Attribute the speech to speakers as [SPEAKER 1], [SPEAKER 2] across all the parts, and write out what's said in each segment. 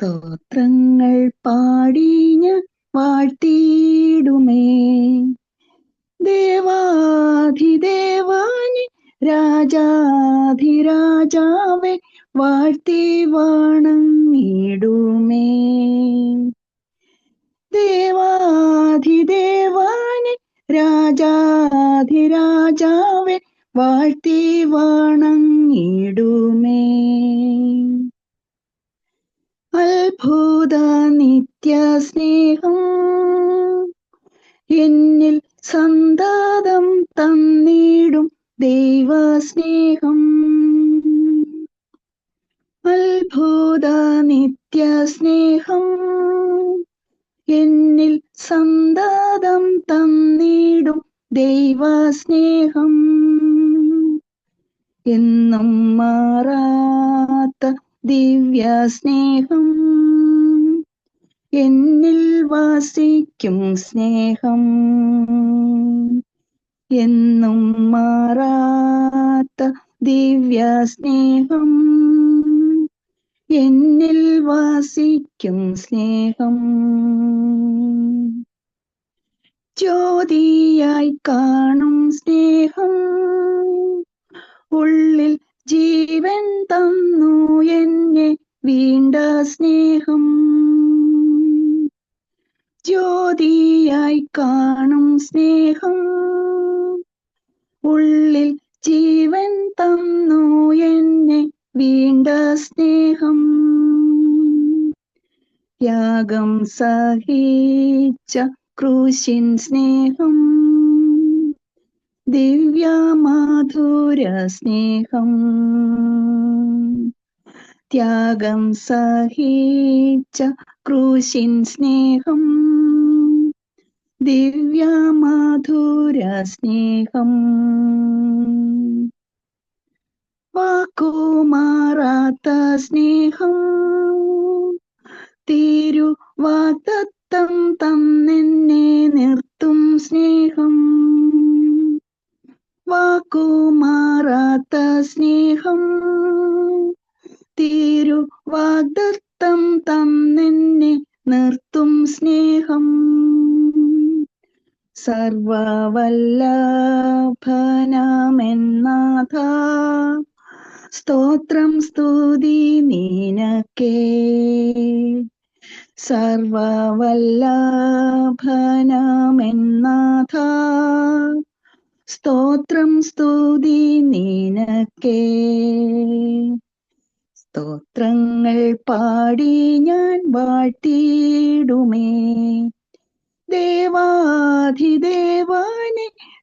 [SPEAKER 1] സ്തോത്രങ്ങൾ പാടി ഞാൻ വാഴ്ത്തിയിടുമേ. ദേവാധിദേവാനി രാജാധിരാജാവേ വാഴ്ത്തി വണങ്ങിടുമേ. ദേവാധിദേവാനി രാജാധിരാജാവേ വാഴ്ത്തി വണങ്ങിടുമേ. അത്ഭുത നിത്യസ്നേഹം എന്നിൽ സന്തതം തന്നിടും ദൈവസ്നേഹം. അത്ഭുത നിത്യസ്നേഹം എന്നിൽ സന്തതം തന്നിടും ദൈവസ്നേഹം. എന്നും മാറാത്ത ദിവ്യസ്നേഹം എന്നിൽ വസിക്കും സ്നേഹം. എന്നും മാറാത്ത ദിവ്യസ്നേഹം എന്നിൽ വസിക്കും സ്നേഹം. ജ്യോതിയായി കാണും സ്നേഹം ഉള്ളിൽ ജീവൻ തന്നു എന്നെ വീണ്ട സ്നേഹം. ജ്യോതിയായി കാണും സ്നേഹം ഉള്ളിൽ ജീവൻ തന്നു എന്നെ വീണ്ട സ്നേഹം. ത്യാഗം സഹിച്ച ക്രൂശിൻ സ്നേഹം ദിവ്യമാധുര സ്നേഹം. ത്യാഗം സഹിച്ച ക്രൂശിൻ സ്നേഹം ദിവ്യമാധുര സ്നേഹം. വാക്കുമാറാത്ത സ്നേഹം തിരുവാഗ്ദത്തം തന്നെന്നെ നിർത്തും സ്നേഹം. വാക്കുമാറാത്ത സ്നേഹം തിരുവാഗ്ദത്തം തന്നെന്നെ നിർത്തും സ്നേഹം. സർവവല്ലഭനാമെന്നാഥ സ്തോത്രം സ്തുതി നിനക്കേ. സർവവല്ലഭനാമെന്നാഥ സ്തോത്രം സ്തുതി നിനക്കേ. സ്തോത്രങ്ങൾ പാടി ഞാൻ വാഴ്ത്തിയിടുമേ. ദേവാധിദേവാനെ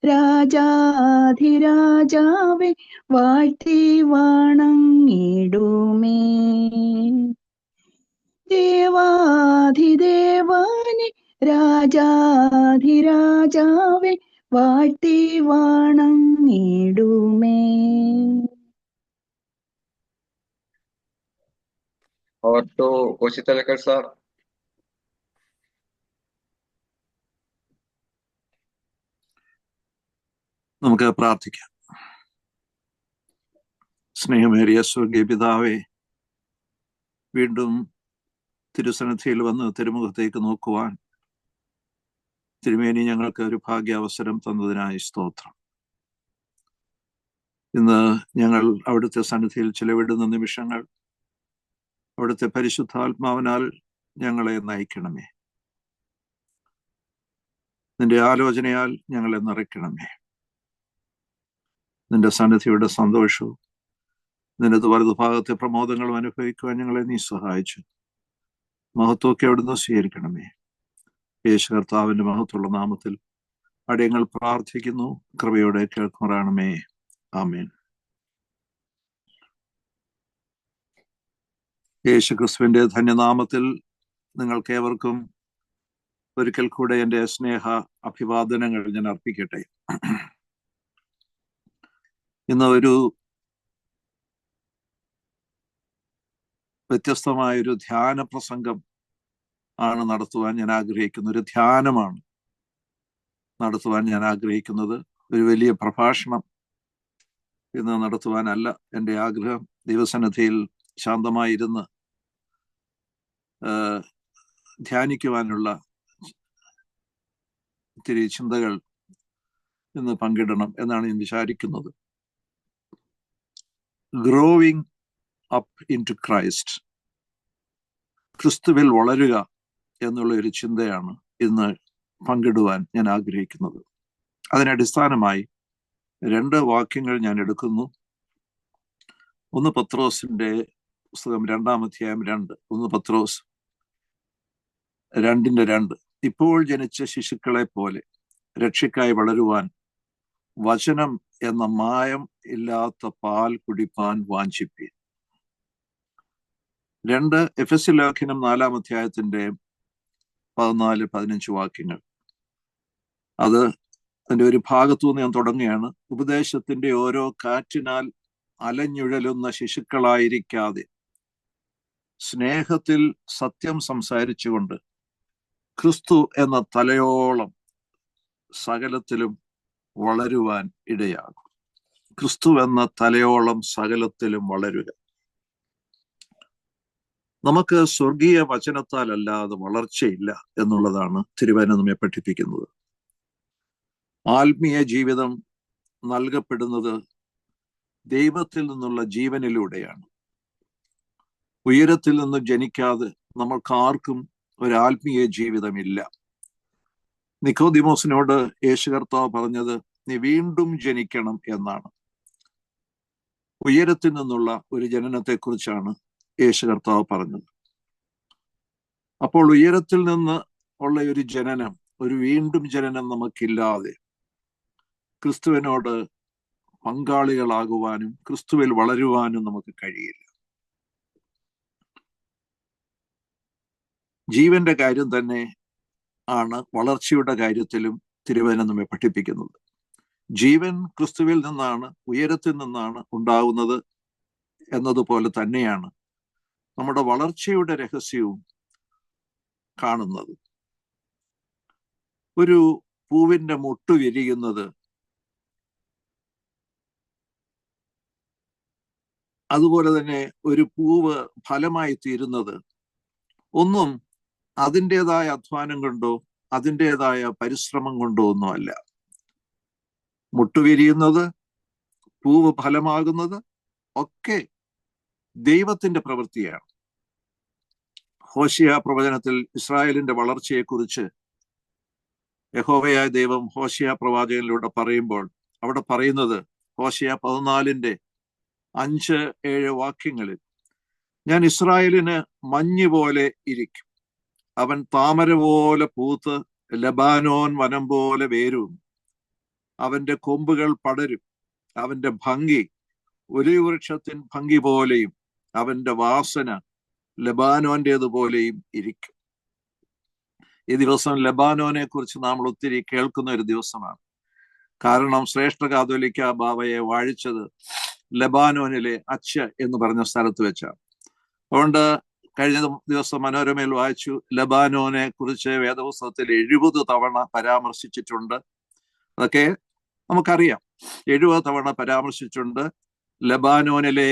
[SPEAKER 1] രാജാധിരാജാവേ വാഴ്ത്തി വണങ്ങിടുമേ. ദേവാധിദേവാനെ രാജാധിരാജാവേ വാഴ്ത്തി വണങ്ങിടുമേ.
[SPEAKER 2] और तो कोशिश तलकर सर.
[SPEAKER 3] നമുക്ക് പ്രാർത്ഥിക്കാം. സ്നേഹമേറിയ സ്വർഗീയ പിതാവേ, വീണ്ടും തിരുസന്നിധിയിൽ വന്ന് തിരുമുഖത്തേക്ക് നോക്കുവാൻ തിരുമേനി ഞങ്ങൾക്ക് ഒരു ഭാഗ്യാവസരം തന്നതിനായി സ്തോത്രം. ഇന്ന് ഞങ്ങൾ അവിടുത്തെ സന്നിധിയിൽ ചിലവിടുന്ന നിമിഷങ്ങൾ അവിടുത്തെ പരിശുദ്ധാത്മാവിനാൽ ഞങ്ങളെ നയിക്കണമേ. നിന്റെ ആലോചനയാൽ ഞങ്ങളെ നിറയ്ക്കണമേ. നിന്റെ സന്നിധിയുടെ സന്തോഷവും നിന്റെ വലതുഭാഗത്തെ പ്രമോദങ്ങളും അനുഭവിക്കുവാൻ ഞങ്ങളെ നീ സഹായിച്ചു. മഹത്വമൊക്കെ അവിടുന്ന് സ്വീകരിക്കണമേ. യേശു കർത്താവിന്റെ മഹത്വമുള്ള നാമത്തിൽ അടിയങ്ങൾ പ്രാർത്ഥിക്കുന്നു. കൃപയോടെ കേൾക്കുമാറാണമേ. ആമേൻ. യേശു ക്രിസ്തുവിന്റെ ധന്യനാമത്തിൽ നിങ്ങൾക്കേവർക്കും ഒരിക്കൽ കൂടെ എൻ്റെ സ്നേഹ അഭിവാദനങ്ങൾ ഞാൻ അർപ്പിക്കട്ടെ. ഇന്ന് ഒരു വ്യത്യസ്തമായൊരു ധ്യാന പ്രസംഗം ആണ് നടത്തുവാൻ ഞാൻ ആഗ്രഹിക്കുന്നത്. ഒരു ധ്യാനമാണ് നടത്തുവാൻ ഞാൻ ആഗ്രഹിക്കുന്നത്. ഒരു വലിയ പ്രഭാഷണം ഇന്ന് നടത്തുവാനല്ല എൻ്റെ ആഗ്രഹം. ദൈവസന്നിധിയിൽ ശാന്തമായിരുന്ന് ധ്യാനിക്കുവാനുള്ള ഇത്തിരി ചിന്തകൾ ഇന്ന് പങ്കിടണം എന്നാണ് ഞാൻ വിചാരിക്കുന്നത്. Growing up into Christ, ക്രിസ്തുവിൽ വളരുക എന്നുള്ള ഒരു ചിന്തയാണ് ഇന്ന് പങ്കിടുവാൻ ഞാൻ ആഗ്രഹിക്കുന്നത്. അതിനടിസ്ഥാനമായി 2 വാക്യങ്ങൾ ഞാൻ എടുക്കുന്നു. 1 പത്രോസിന്റെ പുസ്തകം 2-ാം അധ്യായം 2. 1 പത്രോസ് 2:2. ഇപ്പോൾ ജനിച്ച ശിശുക്കളെ പോലെ രക്ഷയ്ക്കായി വളരുവാൻ വചനം എന്ന മായം ഇല്ലാത്ത പാൽ കുടിപ്പാൻ വാഞ്ചിപ്പീൻ. 2 എഫെസ്യ ലേഖനം 4-ാം അധ്യായത്തിന്റെ 14-15 വാക്യങ്ങൾ. അതിന്റെ ഒരു ഭാഗത്തുനിന്ന് ഞാൻ തുടങ്ങുകയാണ്. ഉപദേശത്തിന്റെ ഓരോ കാറ്റിനാൽ അലഞ്ഞുഴലുന്ന ശിശുക്കളായിരിക്കാതെ സ്നേഹത്തിൽ സത്യം സംസാരിച്ചുകൊണ്ട് ക്രിസ്തു എന്ന തലയോളം സകലത്തിലും വളരുവാൻ ഇടയാകും. ക്രിസ്തു എന്ന തലയോളം സകലത്തിലും വളരുക. നമുക്ക് സ്വർഗീയ വചനത്താൽ അല്ലാതെ വളർച്ചയില്ല എന്നുള്ളതാണ് തിരുവചനം നമ്മെ പഠിപ്പിക്കുന്നത്. ആത്മീയ ജീവിതം നൽകപ്പെടുന്നത് ദൈവത്തിൽ നിന്നുള്ള ജീവനിലൂടെയാണ്. ഉയരത്തിൽ നിന്നും ജനിക്കാതെ നമ്മൾക്കാർക്കും ഒരു ആത്മീയ ജീവിതമില്ല. നിക്കോദിമോസിനോട് യേശു കർത്താവ് പറഞ്ഞത് നീ വീണ്ടും ജനിക്കണം എന്നാണ്. ഉയരത്തിൽ നിന്നുള്ള ഒരു ജനനത്തെക്കുറിച്ചാണ് യേശു കർത്താവ് പറഞ്ഞത്. അപ്പോൾ ഉയരത്തിൽ നിന്ന് ഉള്ള ഒരു ജനനം, ഒരു വീണ്ടും ജനനം നമുക്കില്ലാതെ ക്രിസ്തുവിനോട് പങ്കാളികളാകുവാനും ക്രിസ്തുവിൽ വളരുവാനും നമുക്ക് കഴിയില്ല. ജീവന്റെ കാര്യം തന്നെ ആണ് വളർച്ചയുടെ കാര്യത്തിലും തിരുവചനം നമ്മെ പഠിപ്പിക്കുന്നത്. ജീവൻ ക്രിസ്തുവിൽ നിന്നാണ്, ഉയരത്തിൽ നിന്നാണ് ഉണ്ടാകുന്നത് എന്നതുപോലെ തന്നെയാണ് നമ്മുടെ വളർച്ചയുടെ രഹസ്യവും കാണുന്നത്. ഒരു പൂവിന്റെ മൊട്ട് വിരിയുന്നത് അതുപോലെ തന്നെ ഒരു പൂവ് ഫലമായി തീരുന്നത് ഒന്നും അതിൻ്റെതായ അധ്വാനം കൊണ്ടോ അതിൻ്റെതായ പരിശ്രമം കൊണ്ടോ ഒന്നുമല്ല. മുട്ടുവിരിയുന്നത്, പൂവ് ഫലമാകുന്നത് ഒക്കെ ദൈവത്തിന്റെ പ്രവൃത്തിയാണ്. ഹോശിയ പ്രവചനത്തിൽ ഇസ്രായേലിന്റെ വളർച്ചയെക്കുറിച്ച് യഹോവയായ ദൈവം ഹോശിയ പ്രവാചകനിലൂടെ പറയുമ്പോൾ അവിടെ പറയുന്നത്, ഹോശിയ 14:5-7 വാക്യങ്ങളിൽ, ഞാൻ ഇസ്രായേലിന് മഞ്ഞ് പോലെ ഇരിക്കും, അവൻ താമര പോലെ പൂത്ത് ലബാനോൻ വനം പോലെ വേരും, അവന്റെ കൊമ്പുകൾ പടരും, അവന്റെ ഭംഗി ഒലിവ് വൃക്ഷത്തിൻ ഭംഗി പോലെയും അവന്റെ വാസന ലബാനോന്റേതുപോലെയും ഇരിക്കും. ഈ ദിവസം ലബാനോനെ കുറിച്ച് നമ്മൾ ഒത്തിരി കേൾക്കുന്ന ഒരു ദിവസമാണ്. കാരണം ശ്രേഷ്ഠ കാതോലിക്ക ബാവയെ വാഴിച്ചത് ലബാനോനിലെ അച്ഛ എന്ന് പറഞ്ഞ സ്ഥലത്ത് വെച്ചാണ്. അതുകൊണ്ട് കഴിഞ്ഞ ദിവസം മനോരമയിൽ വായിച്ചു, ലബാനോനെ കുറിച്ച് വേദപുസ്തകത്തിൽ 70 തവണ പരാമർശിച്ചിട്ടുണ്ട്. അതൊക്കെ നമുക്കറിയാം. 70 തവണ പരാമർശിച്ചിട്ടുണ്ട്. ലബാനോനിലെ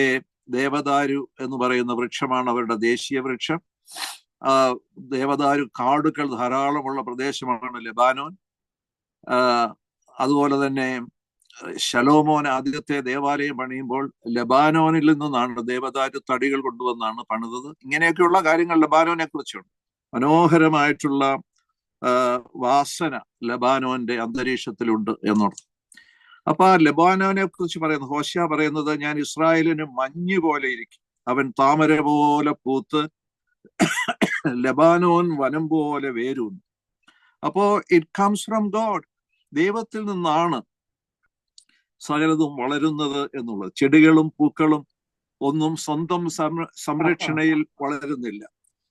[SPEAKER 3] ദേവദാരു എന്ന് പറയുന്ന വൃക്ഷമാണ് അവരുടെ ദേശീയ വൃക്ഷം. ദേവദാരു കാടുകൾ ധാരാളമുള്ള പ്രദേശമാണ് ലബാനോൻ. അതുപോലെ തന്നെ ശലോമോൻ ആദ്യത്തെ ദേവാലയം പണിയുമ്പോൾ ലബാനോനിൽ നിന്നാണ് ദേവദാരു തടികൾ കൊണ്ടുവന്നാണ് പണിതത്. ഇങ്ങനെയൊക്കെയുള്ള കാര്യങ്ങൾ ലബാനോനെ കുറിച്ചുണ്ട്. മനോഹരമായിട്ടുള്ള വാസന ലബാനോന്റെ അന്തരീക്ഷത്തിലുണ്ട് എന്നർത്ഥം. അപ്പൊ ആ ലബാനോനെ കുറിച്ച് പറയുന്നത്, ഹോശിയ പറയുന്നത്, ഞാൻ ഇസ്രായേലിന് മഞ്ഞ് പോലെ ഇരിക്കും, അവൻ താമര പോലെ പൂത്ത് ലബാനോൻ വനം പോലെ വേരുന്നു. അപ്പോ ഇറ്റ് കംസ് ഫ്രം ഗോഡ്. ദൈവത്തിൽ നിന്നാണ് സകലതും വളരുന്നത് എന്നുള്ളത്. ചെടികളും പൂക്കളും ഒന്നും സ്വന്തം സംരക്ഷണയിൽ വളരുന്നില്ല.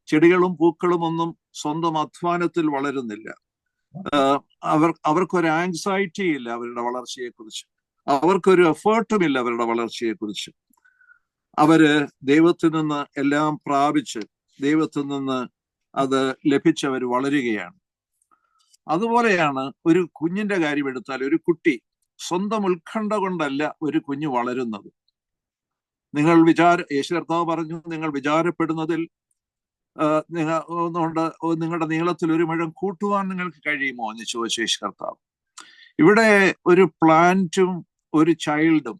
[SPEAKER 3] ചെടികളും പൂക്കളും ഒന്നും സ്വന്തം അധ്വാനത്തിൽ വളരുന്നില്ല. അവർക്കൊരു ആങ്സൈറ്റി ഇല്ല അവരുടെ വളർച്ചയെക്കുറിച്ച്. അവർക്കൊരു എഫേർട്ടും ഇല്ല അവരുടെ വളർച്ചയെക്കുറിച്ച്. അവര് ദൈവത്തിൽ നിന്ന് എല്ലാം പ്രാപിച്ച് ദൈവത്തിൽ നിന്ന് അത് ലഭിച്ചവർ വളരുകയാണ്. അതുപോലെയാണ് ഒരു കുഞ്ഞിന്റെ കാര്യം എടുത്താൽ, ഒരു കുട്ടി സ്വന്തം ഉത്കണ്ഠ കൊണ്ടല്ല ഒരു കുഞ്ഞ് വളരുന്നത്. യേശു കർത്താവ് പറഞ്ഞു, നിങ്ങൾ വിചാരപ്പെടുന്നതിൽ നിങ്ങളുടെ നീളത്തിൽ ഒരു മുഴം കൂട്ടുവാൻ നിങ്ങൾക്ക് കഴിയുമോ എന്ന് ചോദിച്ചു യേശു കർത്താവ്. ഇവിടെ ഒരു പ്ലാന്റും ഒരു ചൈൽഡും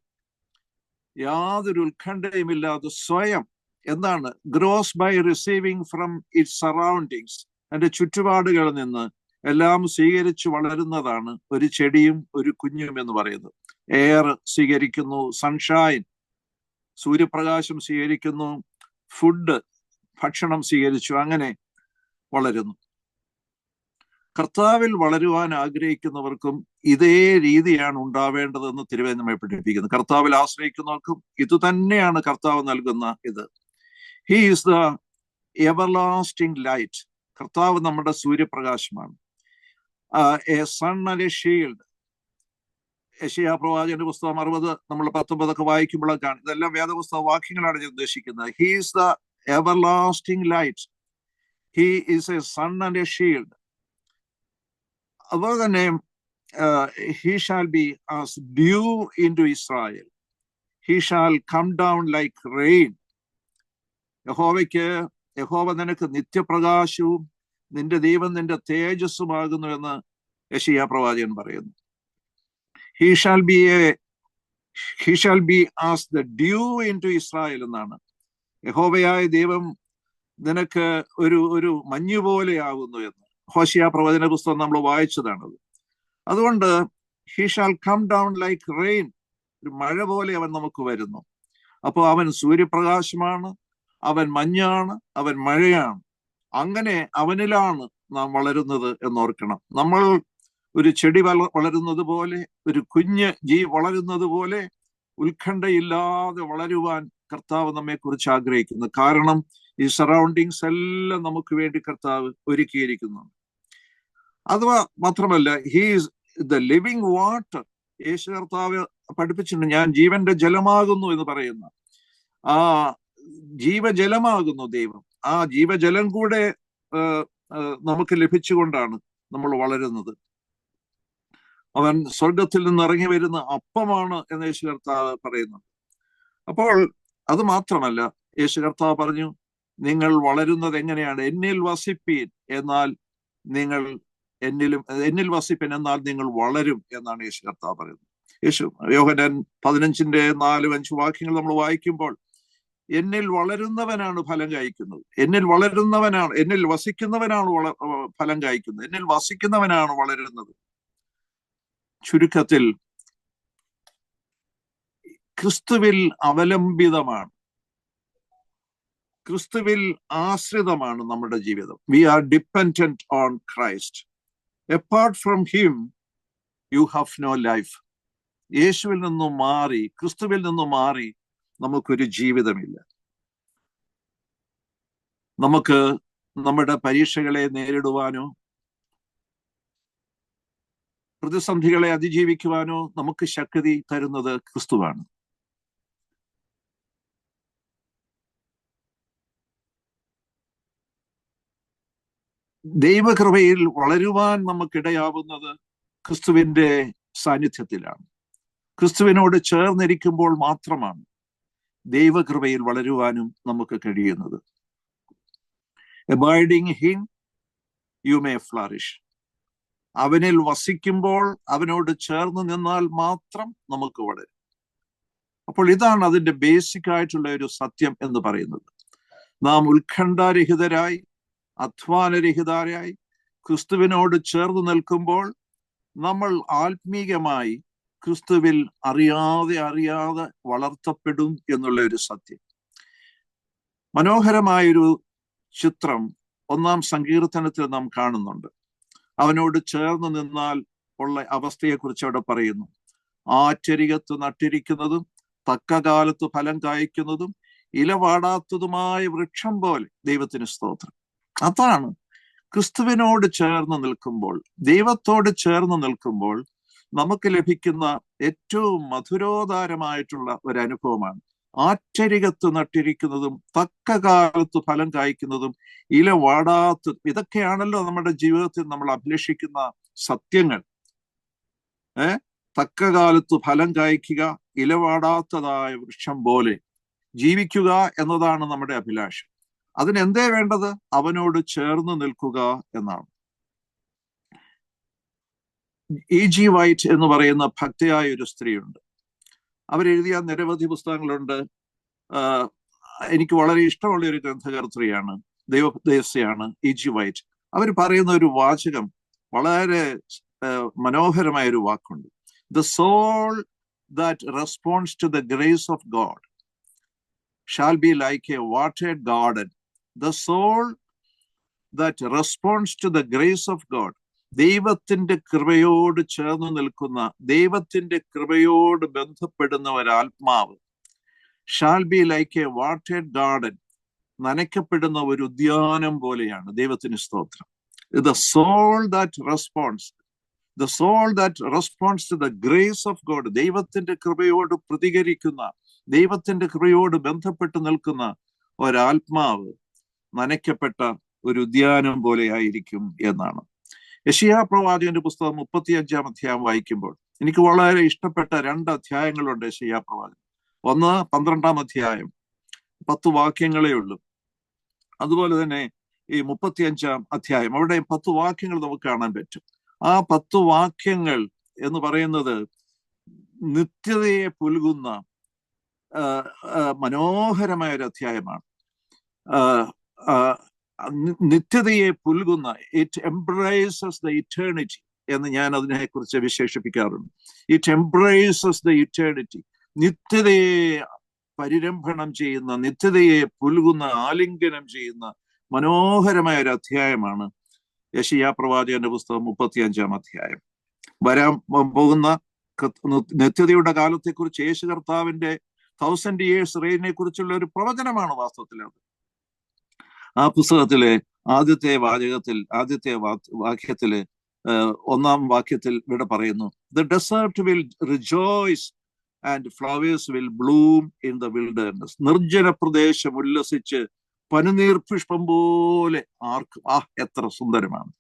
[SPEAKER 3] യാതൊരു ഉത്കണ്ഠയുമില്ലാതെ സ്വയം എന്താണ് grows by receiving from its surroundings, അതിന്റെ ചുറ്റുപാടുകളിൽ നിന്ന് എല്ലാം സ്വീകരിച്ചു വളരുന്നതാണ് ഒരു ചെടിയും ഒരു കുഞ്ഞും എന്ന് പറയുന്നത്. എയർ സ്വീകരിക്കുന്നു, സൺഷൈൻ സൂര്യപ്രകാശം സ്വീകരിക്കുന്നു, ഫുഡ് ഭക്ഷണം സ്വീകരിച്ചു, അങ്ങനെ വളരുന്നു. കർത്താവിൽ വളരുവാൻ ആഗ്രഹിക്കുന്നവർക്കും ഇതേ രീതിയാണ് ഉണ്ടാവേണ്ടതെന്ന് തിരുവേദനമേ പഠിപ്പിക്കുന്നത്. കർത്താവിൽ ആശ്രയിക്കുന്നവർക്കും ഇത് തന്നെയാണ് കർത്താവ് നൽകുന്ന ഇത്. He is the everlasting light. കർത്താവ് നമ്മുടെ സൂര്യപ്രകാശമാണ്. A sun and a shield. യെശയ്യാ പ്രവാചകന്റെ പുസ്തകം 60 നമ്മൾ 19 വായിക്കുമ്പോഴൊക്കെയാണ് ഇതെല്ലാം വേദപുസ്തക വാക്യങ്ങളാണ് ഞാൻ ഉദ്ദേശിക്കുന്നത്. He is the everlasting light. He is A sun and a shield. അതുപോലെ തന്നെ he shall be as dew into Israel. He shall come down like rain. യഹോവ നിനക്ക് നിത്യപ്രകാശവും നിന്റെ ദൈവം നിന്റെ തേജസ്സുമാകുന്നു എന്ന് യെശയ്യാ പ്രവാചകൻ പറയുന്നു. He shall be as the dew into Israel എന്നാണ്. യഹോവയായ ദൈവം നിനക്ക് ഒരു മഞ്ഞു പോലെ ആകുന്നു എന്ന് ഹോശിയ പ്രവചന പുസ്തകം നമ്മൾ വായിച്ചതാണത്. അതുകൊണ്ട് he shall come down like rain, ഒരു മഴ പോലെ അവൻ നമുക്ക് വരുന്നു. അപ്പോൾ അവൻ സൂര്യപ്രകാശമാണ്, അവൻ മഞ്ഞാണ്, അവൻ മഴയാണ്. അങ്ങനെ അവനിലാണ് നാം വളരുന്നത് എന്നോർക്കണം. നമ്മൾ ഒരു ചെടി വളരുന്നത് പോലെ, ഒരു കുഞ്ഞ് വളരുന്നത് പോലെ ഉത്കണ്ഠയില്ലാതെ വളരുവാൻ കർത്താവ് നമ്മെ കുറിച്ച് ആഗ്രഹിക്കുന്നു. കാരണം ഈ സറൗണ്ടിങ്സ് എല്ലാം നമുക്ക് വേണ്ടി കർത്താവ് ഒരുക്കിയിരിക്കുന്നുണ്ട്. അഥവാ മാത്രമല്ല, he is the living water. യേശു കർത്താവ് പഠിപ്പിച്ചിട്ടുണ്ട്, ഞാൻ ജീവന്റെ ജലമാകുന്നു എന്ന് പറയുന്ന ആ ജീവജലമാകുന്നു ദൈവം. ആ ജീവജലം കൂടെ നമുക്ക് ലഭിച്ചുകൊണ്ടാണ് നമ്മൾ വളരുന്നത്. അവൻ സ്വർഗത്തിൽ നിന്ന് ഇറങ്ങി വരുന്ന അപ്പമാണ് എന്ന് യേശു കർത്താവ് പറയുന്നു. അപ്പോൾ അത് മാത്രമല്ല, യേശു കർത്താവ് പറഞ്ഞു, നിങ്ങൾ വളരുന്നത് എങ്ങനെയാണ്? എന്നിൽ വസിപ്പീൻ എന്നാൽ നിങ്ങൾ എന്നിൽ വസിപ്പൻ എന്നാൽ നിങ്ങൾ വളരും എന്നാണ് യേശു കർത്താവ് പറയുന്നത്. യോഹന്നാൻ 15:4-5 വാക്യങ്ങൾ നമ്മൾ വായിക്കുമ്പോൾ, എന്നിൽ വളരുന്നവനാണ് ഫലം കായ്ക്കുന്നത്, എന്നിൽ വസിക്കുന്നവനാണ് ഫലം കായ്ക്കുന്നത്, എന്നിൽ വസിക്കുന്നവനാണ് വളരുന്നത്. ചുരുക്കത്തിൽ ക്രിസ്തുവിൽ അവലംബിതമാണ്, ക്രിസ്തുവിൽ ആശ്രിതമാണ് നമ്മുടെ ജീവിതം. We are dependent on Christ. Apart from him, you have no life. യേശുവിൽ നിന്നും മാറി, ക്രിസ്തുവിൽ നിന്നും മാറി നമുക്കൊരു ജീവിതമില്ല. നമുക്ക് നമ്മുടെ പരീക്ഷകളെ നേരിടുവാനോ പ്രതിസന്ധികളെ അതിജീവിക്കുവാനോ നമുക്ക് ശക്തി തരുന്നത് ക്രിസ്തുവാണ്. ദൈവകൃപയിൽ വളരുവാൻ നമുക്കിടയാവുന്നത് ക്രിസ്തുവിന്റെ സാന്നിധ്യത്തിലാണ്. ക്രിസ്തുവിനോട് ചേർന്നിരിക്കുമ്പോൾ മാത്രമാണ് ദൈവകൃപയിൽ വളരുവാനും നമുക്ക് കഴിയുന്നത്. Abiding him, you may flourish. അവനിൽ വസിക്കുമ്പോൾ, അവനോട് ചേർന്ന് നിന്നാൽ മാത്രം നമുക്ക് വളരും. അപ്പോൾ ഇതാണ് അതിന്റെ ബേസിക് ആയിട്ടുള്ള ഒരു സത്യം എന്ന് പറയുന്നത്. നാം ഉത്കണ്ഠാരഹിതരായി, അധ്വാനരഹിതരായി ക്രിസ്തുവിനോട് ചേർന്ന് നിൽക്കുമ്പോൾ നമ്മൾ ആത്മീകമായി ക്രിസ്തുവിൽ അറിയാതെ വളർത്തപ്പെടും എന്നുള്ള ഒരു സത്യം. മനോഹരമായൊരു ചിത്രം 1-ാം സങ്കീർത്തനത്തിൽ നാം കാണുന്നുണ്ട്. അവനോട് ചേർന്ന് നിന്നാൽ ഉള്ള അവസ്ഥയെക്കുറിച്ച് അവിടെ പറയുന്നു. ആറ്റരികത്ത് നട്ടിരിക്കുന്നതും തക്ക കാലത്ത് ഫലം കായ്ക്കുന്നതും ഇലവാടാത്തതുമായ വൃക്ഷം പോലെ. ദൈവത്തിന് സ്തോത്രം. അതാണ് ക്രിസ്തുവിനോട് ചേർന്ന് നിൽക്കുമ്പോൾ, ദൈവത്തോട് ചേർന്ന് നിൽക്കുമ്പോൾ നമുക്ക് ലഭിക്കുന്ന ഏറ്റവും മധുരോദാരമായിട്ടുള്ള ഒരു അനുഭവമാണ്. ആറ്റരികത്ത് നട്ടിരിക്കുന്നതും തക്ക കാലത്ത് ഫലം കായ്ക്കുന്നതും ഇല വാടാത്തതും. ഇതൊക്കെയാണല്ലോ നമ്മുടെ ജീവിതത്തിൽ നമ്മൾ അഭിലഷിക്കുന്ന സത്യങ്ങൾ. തക്ക കാലത്ത് ഫലം കായ്ക്കുക, ഇലവാടാത്തതായ വൃക്ഷം പോലെ ജീവിക്കുക എന്നതാണ് നമ്മുടെ അഭിലാഷം. അതിനെന്തേ വേണ്ടത്? അവനോട് ചേർന്ന് നിൽക്കുക എന്നാണ്. E.G. വൈറ്റ് എന്ന് പറയുന്ന ഭക്തയായ ഒരു സ്ത്രീയുണ്ട്. അവരെഴുതിയ നിരവധി പുസ്തകങ്ങളുണ്ട്. എനിക്ക് വളരെ ഇഷ്ടമുള്ള ഒരു ഗ്രന്ഥകർത്തൃയാണ്, ദൈവോപദേശയാണ് E.G. വൈറ്റ്. അവർ പറയുന്ന ഒരു വാചകം വളരെ മനോഹരമായ ഒരു വാക്കുണ്ട്. The soul that responds to the grace of God shall be like a watered garden. The soul that responds to the grace of God, ദൈവത്തിന്റെ കൃപയോട് ചേർന്ന് നിൽക്കുന്ന, ദൈവത്തിന്റെ കൃപയോട് ബന്ധപ്പെടുന്ന ഒരാത്മാവ്, ഷാൽ ബി ലൈക്ക് എ വാട്ടേഡ് ഗാർഡൻ, നനയ്ക്കപ്പെടുന്ന ഒരു ഉദ്യാനം പോലെയാണ്. ദൈവത്തിന് സ്തോത്രം. The soul that responds to the grace of God, ദൈവത്തിന്റെ കൃപയോട് പ്രതികരിക്കുന്ന, ദൈവത്തിന്റെ കൃപയോട് ബന്ധപ്പെട്ട് നിൽക്കുന്ന ഒരാത്മാവ് നനയ്ക്കപ്പെട്ട ഒരു ഉദ്യാനം പോലെ ആയിരിക്കും എന്നാണ്. യെശയ്യാ പ്രവാചകന്റെ പുസ്തകം 35-ാം അധ്യായം വായിക്കുമ്പോൾ എനിക്ക് വളരെ ഇഷ്ടപ്പെട്ട 2 അധ്യായങ്ങളുണ്ട് യെശയ്യാ പ്രവാചകൻ. ഒന്ന് 12-ാം അധ്യായം, 10 വാക്യങ്ങളേ ഉള്ളൂ. അതുപോലെ തന്നെ ഈ 35-ാം അധ്യായം, അവിടെ 10 വാക്യങ്ങൾ നമുക്ക് കാണാൻ പറ്റും. ആ 10 വാക്യങ്ങൾ എന്ന് പറയുന്നത് നിത്യതയെ പുൽകുന്ന മനോഹരമായ ഒരു അധ്യായമാണ്. നിത്യതയെ പുൽകുന്ന, ഇറ്റ് എംബ്രേസസ് ദ ഇറ്റേണിറ്റി എന്ന് ഞാൻ അതിനെക്കുറിച്ച് വിശേഷിപ്പിക്കാറുണ്ട്. ഇറ്റ് എംബ്രേസസ് ദ ഇറ്റേണിറ്റി, നിത്യതയെ പരിരംഭണം ചെയ്യുന്ന, നിത്യതയെ പുൽകുന്ന, ആലിംഗനം ചെയ്യുന്ന മനോഹരമായ ഒരു അധ്യായമാണ് യെശയ്യാ പ്രവാചകന്റെ പുസ്തകം 35-ാം അധ്യായം. വരാൻ പോകുന്ന നിത്യതയുടെ കാലത്തെക്കുറിച്ച് യേശു കർത്താവിന്റെ 1000 years റെയിനെ കുറിച്ചുള്ള ഒരു പ്രവചനമാണ് വാസ്തവത്തിൽ അത്. ആ പുസ്തകത്തിലെ ആദ്യത്തെ വാക്യത്തില് 1-ാം വാക്യത്തിൽ ഇവിടെ പറയുന്നു, The desert will rejoice and flowers will bloom in the wilderness. നിർജ്ജന പ്രദേശം ഉല്ലസിച്ച് പനിനീർ പുഷ്പം പോലെ ആർക്കും. എത്ര സുന്ദരമാണ്!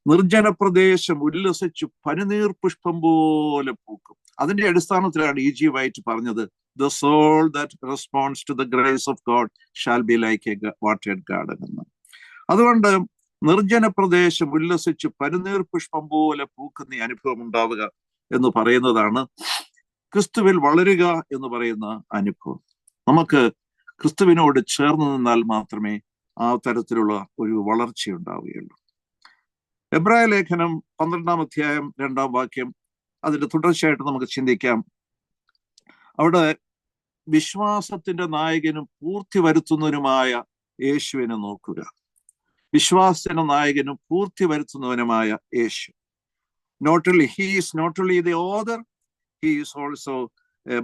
[SPEAKER 3] നിർജ്ജന പ്രദേശം ഉല്ലസിച്ച് പനിനീർ പുഷ്പം പോലെ പൂക്കും. അതിന്റെ അടിസ്ഥാനത്തിലാണ് E.G. വൈറ്റ് പറഞ്ഞത്, The soul that responds to the grace of God shall be like a watered garden എന്ന്. അതുകൊണ്ട് നിർജ്ജന പ്രദേശം ഉല്ലസിച്ച് പനിനീർ പുഷ്പം പോലെ പൂക്കുന്ന അനുഭവം ഉണ്ടാവുക എന്ന് പറയുന്നതാണ് ക്രിസ്തുവിൽ വളരുക എന്ന് പറയുന്ന അനുഭവം. നമുക്ക് ക്രിസ്തുവിനോട് ചേർന്ന് നിന്നാൽ മാത്രമേ ആ തരത്തിലുള്ള ഒരു വളർച്ച ഉണ്ടാവുകയുള്ളൂ. എബ്രായ ലേഖനം 12-ാം അധ്യായം 2-ാം വാക്യം, അതിന്റെ തുടർച്ചയായിട്ട് നമുക്ക് ചിന്തിക്കാം. അവിടെ വിശ്വാസത്തിന്റെ നായകനും പൂർത്തി വരുത്തുന്നവനുമായ യേശുവിനെ നോക്കുക. വിശ്വാസത്തിന്റെ നായകനും പൂർത്തി വരുത്തുന്നവനുമായ യേശു. He is not only the author, he is also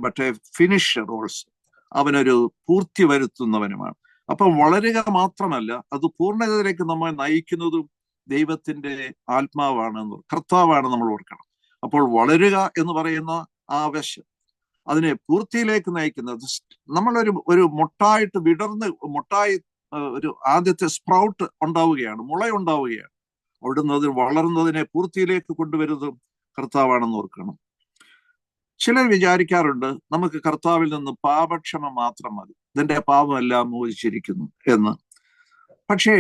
[SPEAKER 3] but a finisher also. അവനൊരു പൂർത്തി വരുത്തുന്നവനുമാണ്. അപ്പൊ വളരുക മാത്രമല്ല, അത് പൂർണ്ണതയിലേക്ക് നമ്മെ നയിക്കുന്നതും ദൈവത്തിന്റെ ആത്മാവാണ്, കർത്താവാണ് നമ്മൾ ഓർക്കണം. അപ്പോൾ വളരുക എന്ന് പറയുന്ന ആവശ്യം, അതിനെ പൂർത്തിയിലേക്ക് നയിക്കുന്നത്, നമ്മളൊരു മുട്ടായിട്ട് മുട്ടായി ഒരു ആദ്യത്തെ സ്പ്രൗട്ട് ഉണ്ടാവുകയാണ്, മുളയുണ്ടാവുകയാണ്. അവിടുന്ന് അത് വളർന്നതിനെ പൂർത്തിയിലേക്ക് കൊണ്ടുവരുന്നതും കർത്താവാണെന്ന് ഓർക്കണം. ചിലർ വിചാരിക്കാറുണ്ട് നമുക്ക് കർത്താവിൽ നിന്ന് പാപക്ഷമ മാത്രം മതി, ഇതിന്റെ പാപമെല്ലാം മോചിച്ചിരിക്കുന്നു എന്ന്. പക്ഷേ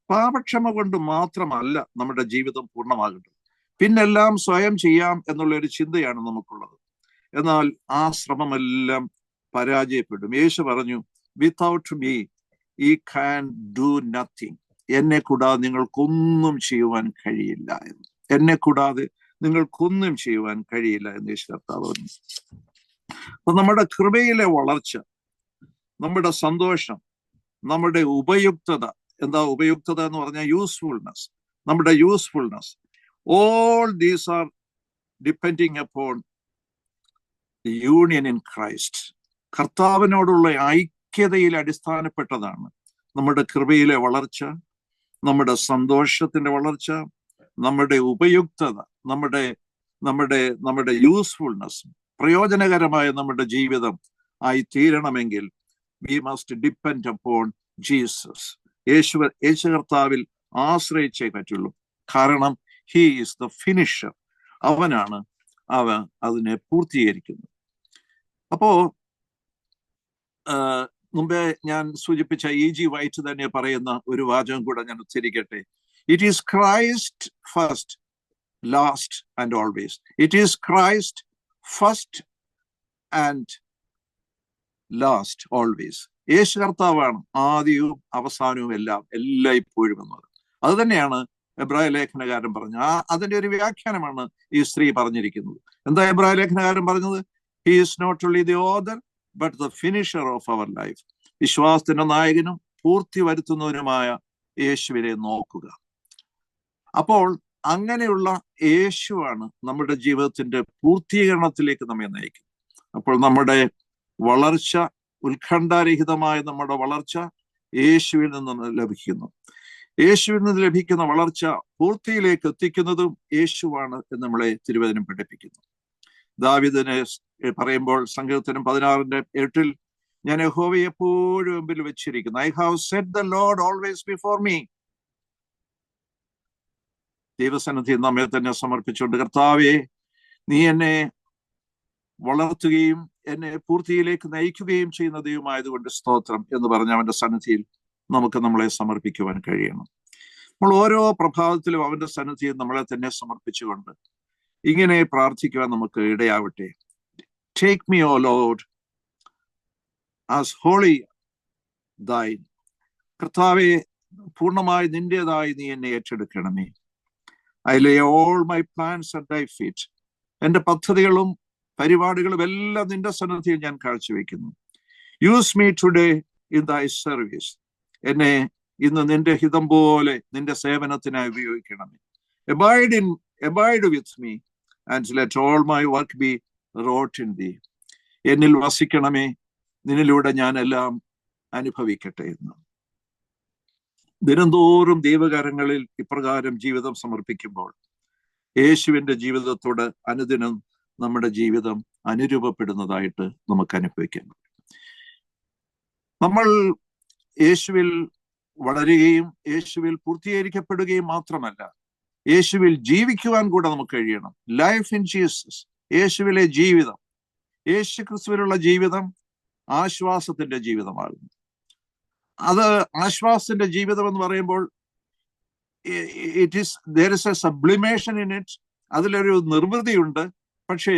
[SPEAKER 3] പാപക്ഷമ കൊണ്ട് മാത്രമല്ല നമ്മുടെ ജീവിതം പൂർണ്ണമാകേണ്ടത്. പിന്നെല്ലാം സ്വയം ചെയ്യാം എന്നുള്ള ഒരു ചിന്തയാണ് നമുക്കുള്ളത്. എന്നാൽ ആ ശ്രമമെല്ലാം പരാജയപ്പെടും. യേശു പറഞ്ഞു, without me you can do nothing. എന്നെ കൂടാതെ നിങ്ങൾക്കൊന്നും ചെയ്യുവാൻ കഴിയില്ല എന്ന്. എന്നെ കൂടാതെ നിങ്ങൾക്കൊന്നും ചെയ്യുവാൻ കഴിയില്ല എന്ന് യേശു കർത്താവ് പറഞ്ഞു. അപ്പൊ നമ്മുടെ കൃപയിലെ വളർച്ച, നമ്മുടെ സന്തോഷം, നമ്മുടെ ഉപയുക്തത, എന്താ ഉപയുക്തത എന്ന് പറഞ്ഞാൽ യൂസ്ഫുൾനെസ്, നമ്മുടെ usefulness, all these are depending upon the union in Christ. കർത്താവിനോടുള്ള ഐക്യതയിൽ അടിസ്ഥാനപ്പെട്ടതാണ് നമ്മുടെ കൃപയിലെ വളർച്ച, നമ്മുടെ സന്തോഷത്തിന്റെ വളർച്ച, നമ്മുടെ ഉപയുക്തത, നമ്മുടെ യൂസ്ഫുൾനെസ്, പ്രയോജനകരമായ നമ്മുടെ ജീവിതം ആയി തീരണമെങ്കിൽ we must depend upon Jesus. യേശു കർത്താവിൽ ആശ്രയിച്ചേ പറ്റുള്ളൂ. കാരണം he is the finisher. അവനാണ് അതിനെ പൂർത്തീകരിക്കുന്നത്. അപ്പോ മുമ്പേ ഞാൻ സൂചിപ്പിച്ച E.G. വൈറ്റ് തന്നെ പറയുന്ന ഒരു വാചകം കൂടെ ഞാൻ ഉച്ചരിക്കട്ടെ. It is Christ first, last and always. It is Christ first and last always. യേശു കർത്താവാണ് ആദ്യവും അവസാനവും എല്ലാം ഇപ്പോഴും എന്നത്. അത് തന്നെയാണ് എബ്രായ ലേഖനകാരൻ പറഞ്ഞത്. അതിന്റെ ഒരു വ്യാഖ്യാനമാണ് ഈ സ്ത്രീ പറഞ്ഞിരിക്കുന്നത്. എന്താ എബ്രായ ലേഖനകാരൻ പറഞ്ഞത്? He is not only the author but the finisher of our life. വിശ്വാസത്തിന്റെ നായകനും പൂർത്തി വരുത്തുന്നവനുമായ യേശുവിനെ നോക്കുക. അപ്പോൾ അങ്ങനെയുള്ള യേശുവാണ് നമ്മുടെ ജീവിതത്തിന്റെ പൂർത്തീകരണത്തിലേക്ക് നമ്മെ നയിക്കുന്നത്. അപ്പോൾ നമ്മുടെ വളർച്ച, ഉത്കണ്ഠാരഹിതമായ നമ്മുടെ വളർച്ച യേശുവിൽ നിന്ന് ലഭിക്കുന്നു. യേശുവിൽ നിന്ന് ലഭിക്കുന്ന വളർച്ച പൂർത്തിയിലേക്ക് എത്തിക്കുന്നതും യേശുവാണ് എന്ന് നമ്മളെ തിരുവചനം പഠിപ്പിക്കുന്നു. ദാവീദിനെ പറയുമ്പോൾ സങ്കീർത്തനം 16:8 ഞാൻ യഹോവയെ എപ്പോഴും മുമ്പിൽ വെച്ചിരിക്കുന്നു. I have set the Lord always before me. ദൈവസന്നിധി നമ്മെ തന്നെ സമർപ്പിച്ചുകൊണ്ട്, കർത്താവേ, നീ എന്നെ വളർത്തുകയും എന്നെ പൂർത്തിയിലേക്ക് നയിക്കുകയും ചെയ്യുന്ന ദൈവമായതുകൊണ്ട് സ്തോത്രം എന്ന് പറഞ്ഞ അവന്റെ സന്നിധിയിൽ നമുക്ക് നമ്മളെ സമർപ്പിക്കുവാൻ കഴിയണം. നമ്മൾ ഓരോ പ്രഭാതത്തിലും അവന്റെ സന്നിധിയിൽ നമ്മളെ തന്നെ സമർപ്പിച്ചുകൊണ്ട് ഇങ്ങനെ പ്രാർത്ഥിക്കുവാൻ നമുക്ക് ഇടയാവട്ടെ. Take me, O Lord, as wholly thine. കർത്താവെ, പൂർണ്ണമായി നിന്റേതായി നീ എന്നെ ഏറ്റെടുക്കണമേ. I lay all my plans at thy feet. എന്റെ പദ്ധതികളും പരിപാടികളും എല്ലാം നിന്റെ സന്നിധിയിൽ ഞാൻ കാഴ്ചവെക്കുന്നു. Use me today in thy service. എന്നെ ഇന്ന് നിന്റെ ഹിതം പോലെ നിന്റെ സേവനത്തിനായി ഉപയോഗിക്കണമേ. Abide with me and let all my work be wrought in thee. എന്നിൽ വസിക്കണമേ, നിന്നിലൂടെ ഞാൻ എല്ലാം അനുഭവിക്കട്ടെ എന്ന്. ദിനംതോറും ദൈവകരങ്ങളിൽ ഇപ്രകാരം ജീവിതം സമർപ്പിക്കുമ്പോൾ യേശുവിന്റെ ജീവിതത്തോട് അനുദിനം നമ്മുടെ ജീവിതം അനുരൂപപ്പെടുന്നതായിട്ട് നമുക്ക് അനുഭവിക്കാൻ പറ്റും. നമ്മൾ യേശുവിൽ വളരുകയും യേശുവിൽ പൂർത്തീകരിക്കപ്പെടുകയും മാത്രമല്ല, യേശുവിൽ ജീവിക്കുവാൻ കൂടെ നമുക്ക് കഴിയണം. ലൈഫ് ഇൻ ജീസസ്, യേശുവിലെ ജീവിതം, യേശു ക്രിസ്തുവിലുള്ള ജീവിതം ആശ്വാസത്തിന്റെ ജീവിതമാകുന്നു. അത് ആശ്വാസത്തിന്റെ ജീവിതം എന്ന് പറയുമ്പോൾ there is a sublimation in it. അതിലൊരു നിർവൃതിയുണ്ട്. പക്ഷേ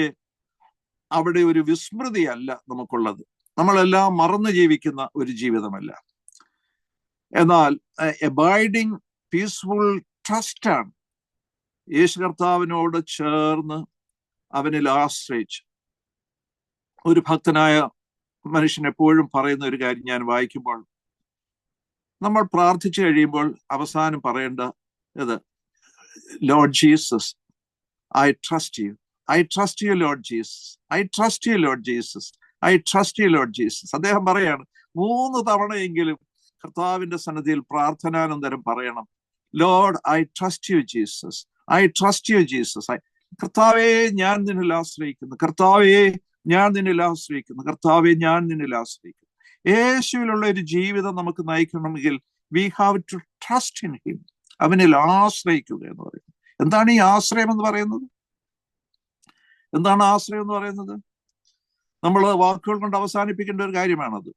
[SPEAKER 3] അവിടെ ഒരു വിസ്മൃതിയല്ല നമുക്കുള്ളത്. നമ്മളെല്ലാം മറന്നു ജീവിക്കുന്ന ഒരു ജീവിതമല്ല. എന്നാൽ എബൈഡിങ് പീസ്ഫുൾ ട്രസ്റ്റ് ആണ്. യേശു കർത്താവിനോട് ചേർന്ന് അവനിൽ ആശ്രയിച്ച് ഒരു ഭക്തനായ മനുഷ്യൻ എപ്പോഴും പറയുന്ന ഒരു കാര്യം ഞാൻ വായിക്കുമ്പോൾ, നമ്മൾ പ്രാർത്ഥിച്ചു കഴിയുമ്പോൾ അവസാനം പറയേണ്ട ഇത്, Lord Jesus, I trust you, I trust you Lord Jesus, I trust you Lord Jesus, I trust you Lord Jesus. അദ്ദേഹം പറയാണ് 3 തവണയെങ്കിലും കർത്താവിന്റെ സന്നിധിയിൽ പ്രാർത്ഥനാനന്തരം പറയണം, Lord I trust you Jesus, I trust you Jesus. കർത്താവേ, ഞാൻ നിന്നിൽ ആശ്രയിക്കുന്നു, കർത്താവേ, ഞാൻ നിന്നിൽ ആശ്രയിക്കുന്നു, കർത്താവേ, ഞാൻ നിന്നിൽ ആശ്രയിക്കുന്നു. യേശുവിലുള്ള ഒരു ജീവിതം നമുക്ക് നയിക്കണമെങ്കിൽ we have to trust in him. അവനിൽ ആശ്രയിക്കുക എന്ന് പറയുന്നത്. എന്താണ് ഈ ആശ്രയം എന്ന് പറയുന്നത്? എന്താണ് ആശ്രയം എന്ന് പറയുന്നത്? നമ്മൾ വാക്കുകൾ കൊണ്ട് അവസാനിപ്പിക്കേണ്ട ഒരു കാര്യമാണത്.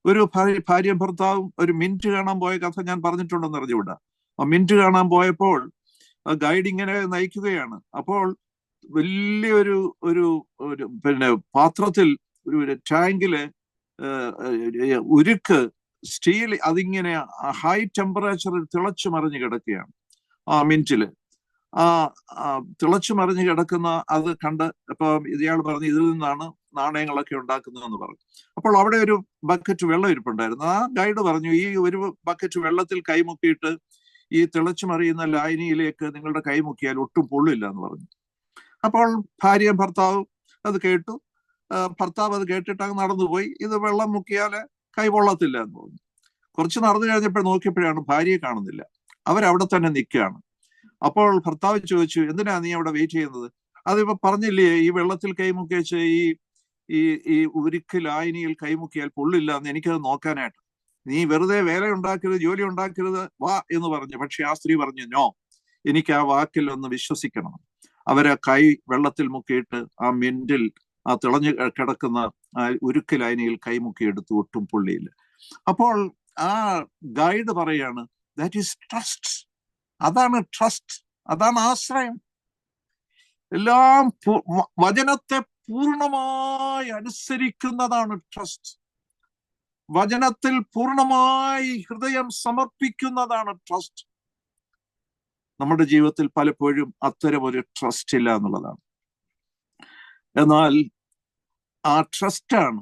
[SPEAKER 3] ഒരു ഭാര്യയും ഭർത്താവും ഒരു മിന്റ് കാണാൻ പോയ കഥ ഞാൻ പറഞ്ഞിട്ടുണ്ടെന്ന് അറിഞ്ഞുകൂടാ. ആ മിന്റ് കാണാൻ പോയപ്പോൾ ഗൈഡ് ഇങ്ങനെ നയിക്കുകയാണ്. അപ്പോൾ വലിയൊരു ഒരു പിന്നെ പാത്രത്തിൽ ഒരു ടാങ്കില് ഉരുക്ക് സ്റ്റീൽ അതിങ്ങനെ ഹൈ ടെമ്പറേച്ചറിൽ തിളച്ചു മറിഞ്ഞ് കിടക്കുകയാണ്. ആ മിന്റില് തിളച്ചു മറിഞ്ഞ് കിടക്കുന്ന അത് കണ്ട് ഇപ്പൊ ഇയാൾ പറഞ്ഞു ഇതിൽ നിന്നാണ് നാണയങ്ങളൊക്കെ ഉണ്ടാക്കുന്നതെന്ന് പറഞ്ഞു. അപ്പോൾ അവിടെ ഒരു ബക്കറ്റ് വെള്ളം ഇരിപ്പുണ്ടായിരുന്നു. ആ ഗൈഡ് പറഞ്ഞു, ഈ ഒരു ബക്കറ്റ് വെള്ളത്തിൽ കൈമുക്കിയിട്ട് ഈ തിളച്ചു മറിയുന്ന ലായനിയിലേക്ക് നിങ്ങളുടെ കൈമുക്കിയാൽ ഒട്ടും പൊള്ളില്ല എന്ന് പറഞ്ഞു. അപ്പോൾ ഭാര്യയും ഭർത്താവും അത് കേട്ടു. ഭർത്താവ് അത് കേട്ടിട്ട് അങ്ങ് നടന്നുപോയി. ഇത് വെള്ളം മുക്കിയാല് കൈ പൊള്ളത്തില്ല എന്ന് പറഞ്ഞു. കുറച്ച് നടന്നു കഴിഞ്ഞപ്പോൾ നോക്കിയപ്പോഴാണ് ഭാര്യയെ കാണുന്നില്ല. അവരവിടെ തന്നെ നിൽക്കുകയാണ്. അപ്പോൾ ഭർത്താവ് ചോദിച്ചു, എന്തിനാ നീ അവിടെ വെയിറ്റ് ചെയ്യുന്നത്? അതിപ്പോ പറഞ്ഞില്ലേ, ഈ വെള്ളത്തിൽ കൈമുക്കി വെച്ച് ഈ ഉരുക്ക് ലായനിയിൽ കൈമുക്കിയാൽ പൊള്ളില്ല എന്ന് എനിക്കത് നോക്കാനായിട്ട്. നീ വെറുതെ വേല ഉണ്ടാക്കരുത്, ജോലി ഉണ്ടാക്കരുത്, വാ എന്ന് പറഞ്ഞു. പക്ഷെ ആ സ്ത്രീ പറഞ്ഞു, നോ, എനിക്ക് ആ വാക്കിൽ ഒന്ന് വിശ്വസിക്കണം. അവരെ കൈ വെള്ളത്തിൽ മുക്കിയിട്ട് ആ മിന്റിൽ ആ തിളഞ്ഞു കിടക്കുന്ന ആ ഉരുക്ക് ലായനിയിൽ കൈമുക്കിയെടുത്ത് ഒട്ടും പൊള്ളിയില്ല. അപ്പോൾ ആ ഗൈഡ് പറയാണ് ദാറ്റ് ഈസ് ട്രസ്റ്റ്. അതാണ് ട്രസ്റ്റ്, അതാണ് ആശ്രയം. എല്ലാം വചനത്തെ പൂർണ്ണമായി അനുസരിക്കുന്നതാണ് ട്രസ്റ്റ്. വചനത്തിൽ പൂർണ്ണമായി ഹൃദയം സമർപ്പിക്കുന്നതാണ് ട്രസ്റ്റ്. നമ്മുടെ ജീവിതത്തിൽ പലപ്പോഴും അത്തരം ഒരു ട്രസ്റ്റ് ഇല്ല എന്നുള്ളതാണ്. എന്നാൽ ആ ട്രസ്റ്റാണ്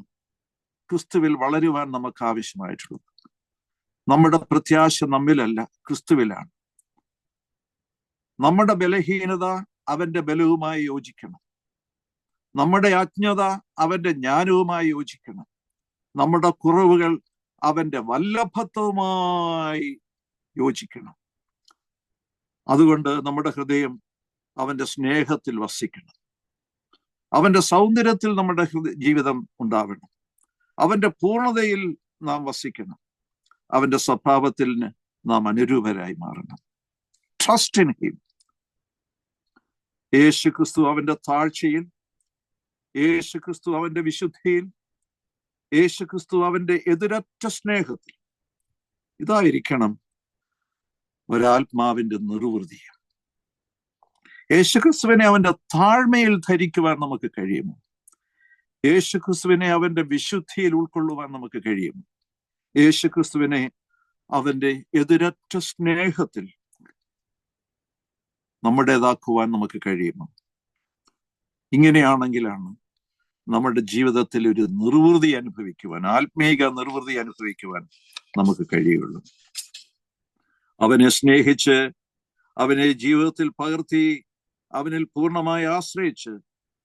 [SPEAKER 3] ക്രിസ്തുവിൽ വളരുവാൻ നമുക്ക് ആവശ്യമായിട്ടുള്ളത്. നമ്മുടെ പ്രത്യാശ നമ്മിലല്ല, ക്രിസ്തുവിലാണ്. നമ്മുടെ ബലഹീനത അവന്റെ ബലവുമായി യോജിക്കണം. നമ്മുടെ അജ്ഞത അവന്റെ ജ്ഞാനവുമായി യോജിക്കണം. നമ്മുടെ കുറവുകൾ അവന്റെ വല്ലഭത്വവുമായി യോജിക്കണം. അതുകൊണ്ട് നമ്മുടെ ഹൃദയം അവന്റെ സ്നേഹത്തിൽ വസിക്കണം. അവന്റെ സൗന്ദര്യത്തിൽ നമ്മുടെ ജീവിതം ഉണ്ടാവണം. അവന്റെ പൂർണ്ണതയിൽ നാം വസിക്കണം. അവന്റെ സ്വഭാവത്തിൽ നാം അനുരൂപരായി മാറണം. Trust in him. യേശു ക്രിസ്തു അവന്റെ താഴ്ചയിൽ, യേശു ക്രിസ്തു അവന്റെ വിശുദ്ധിയിൽ, യേശു ക്രിസ്തു അവന്റെ എതിരറ്റ സ്നേഹത്തിൽ. ഇതായിരിക്കണം ഒരാത്മാവിന്റെ നിർവൃതി. യേശു ക്രിസ്തുവിനെ അവന്റെ താഴ്മയിൽ ധരിക്കുവാൻ നമുക്ക് കഴിയുമോ? യേശു ക്രിസ്തുവിനെ അവന്റെ വിശുദ്ധിയിൽ ഉൾക്കൊള്ളുവാൻ നമുക്ക് കഴിയുമോ? യേശു ക്രിസ്തുവിനെ അവന്റെ എതിരറ്റ സ്നേഹത്തിൽ നമ്മുടേതാക്കുവാൻ നമുക്ക് കഴിയുമോ? ഇങ്ങനെയാണെങ്കിലാണ് നമ്മുടെ ജീവിതത്തിൽ ഒരു നിർവൃതി അനുഭവിക്കുവാൻ, ആത്മീക നിർവൃതി അനുഭവിക്കുവാൻ നമുക്ക് കഴിയുള്ളൂ. അവനെ സ്നേഹിച്ച്, അവനെ ജീവിതത്തിൽ പകർത്തി, അവനിൽ പൂർണ്ണമായി ആശ്രയിച്ച്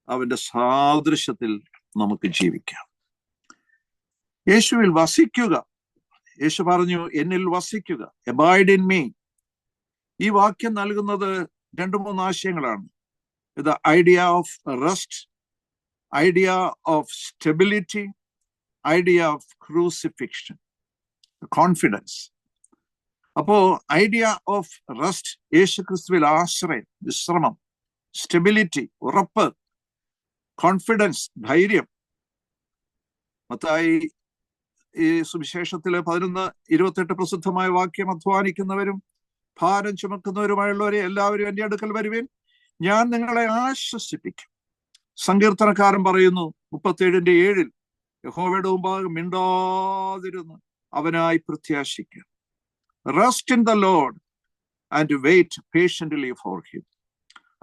[SPEAKER 3] അവന്റെ സാദൃശ്യത്തിൽ നമുക്ക് ജീവിക്കാം. യേശുവിൽ വസിക്കുക. യേശു പറഞ്ഞു, എന്നിൽ വസിക്കുക, അബൈഡ് ഇൻ മീ. ഈ വാക്യം നൽകുന്നത് 2-3 ആശയങ്ങളാണ്. ഇത് idea of rest, idea of stability, idea of crucifixion, confidence. അപ്പോ ഐഡിയ ഓഫ് റെസ്റ്റ്, യേശു ക്രിസ്തുവിൽ ആശ്രയം, വിശ്രമം, സ്റ്റെബിലിറ്റി, ഉറപ്പ്, കോൺഫിഡൻസ്, ധൈര്യം. മത്തായി ഈ സുവിശേഷത്തിലെ 11:28 പ്രസിദ്ധമായ വാക്യം, അധ്വാനിക്കുന്നവരും ഭാരം ചുമക്കുന്നവരുമായുള്ളവരെ എല്ലാവരും എൻ്റെ അടുക്കൽ വരുവിൻ, ഞാൻ നിങ്ങളെ ആശ്വസിപ്പിക്കും. സങ്കീർത്തനക്കാരൻ പറയുന്നു 37:7, യഹോവയുടെ മുമ്പാകെ മിണ്ടാതിരുന്ന് അവനായി പ്രത്യാശിക്കുക. Rest in the Lord and wait patiently for him.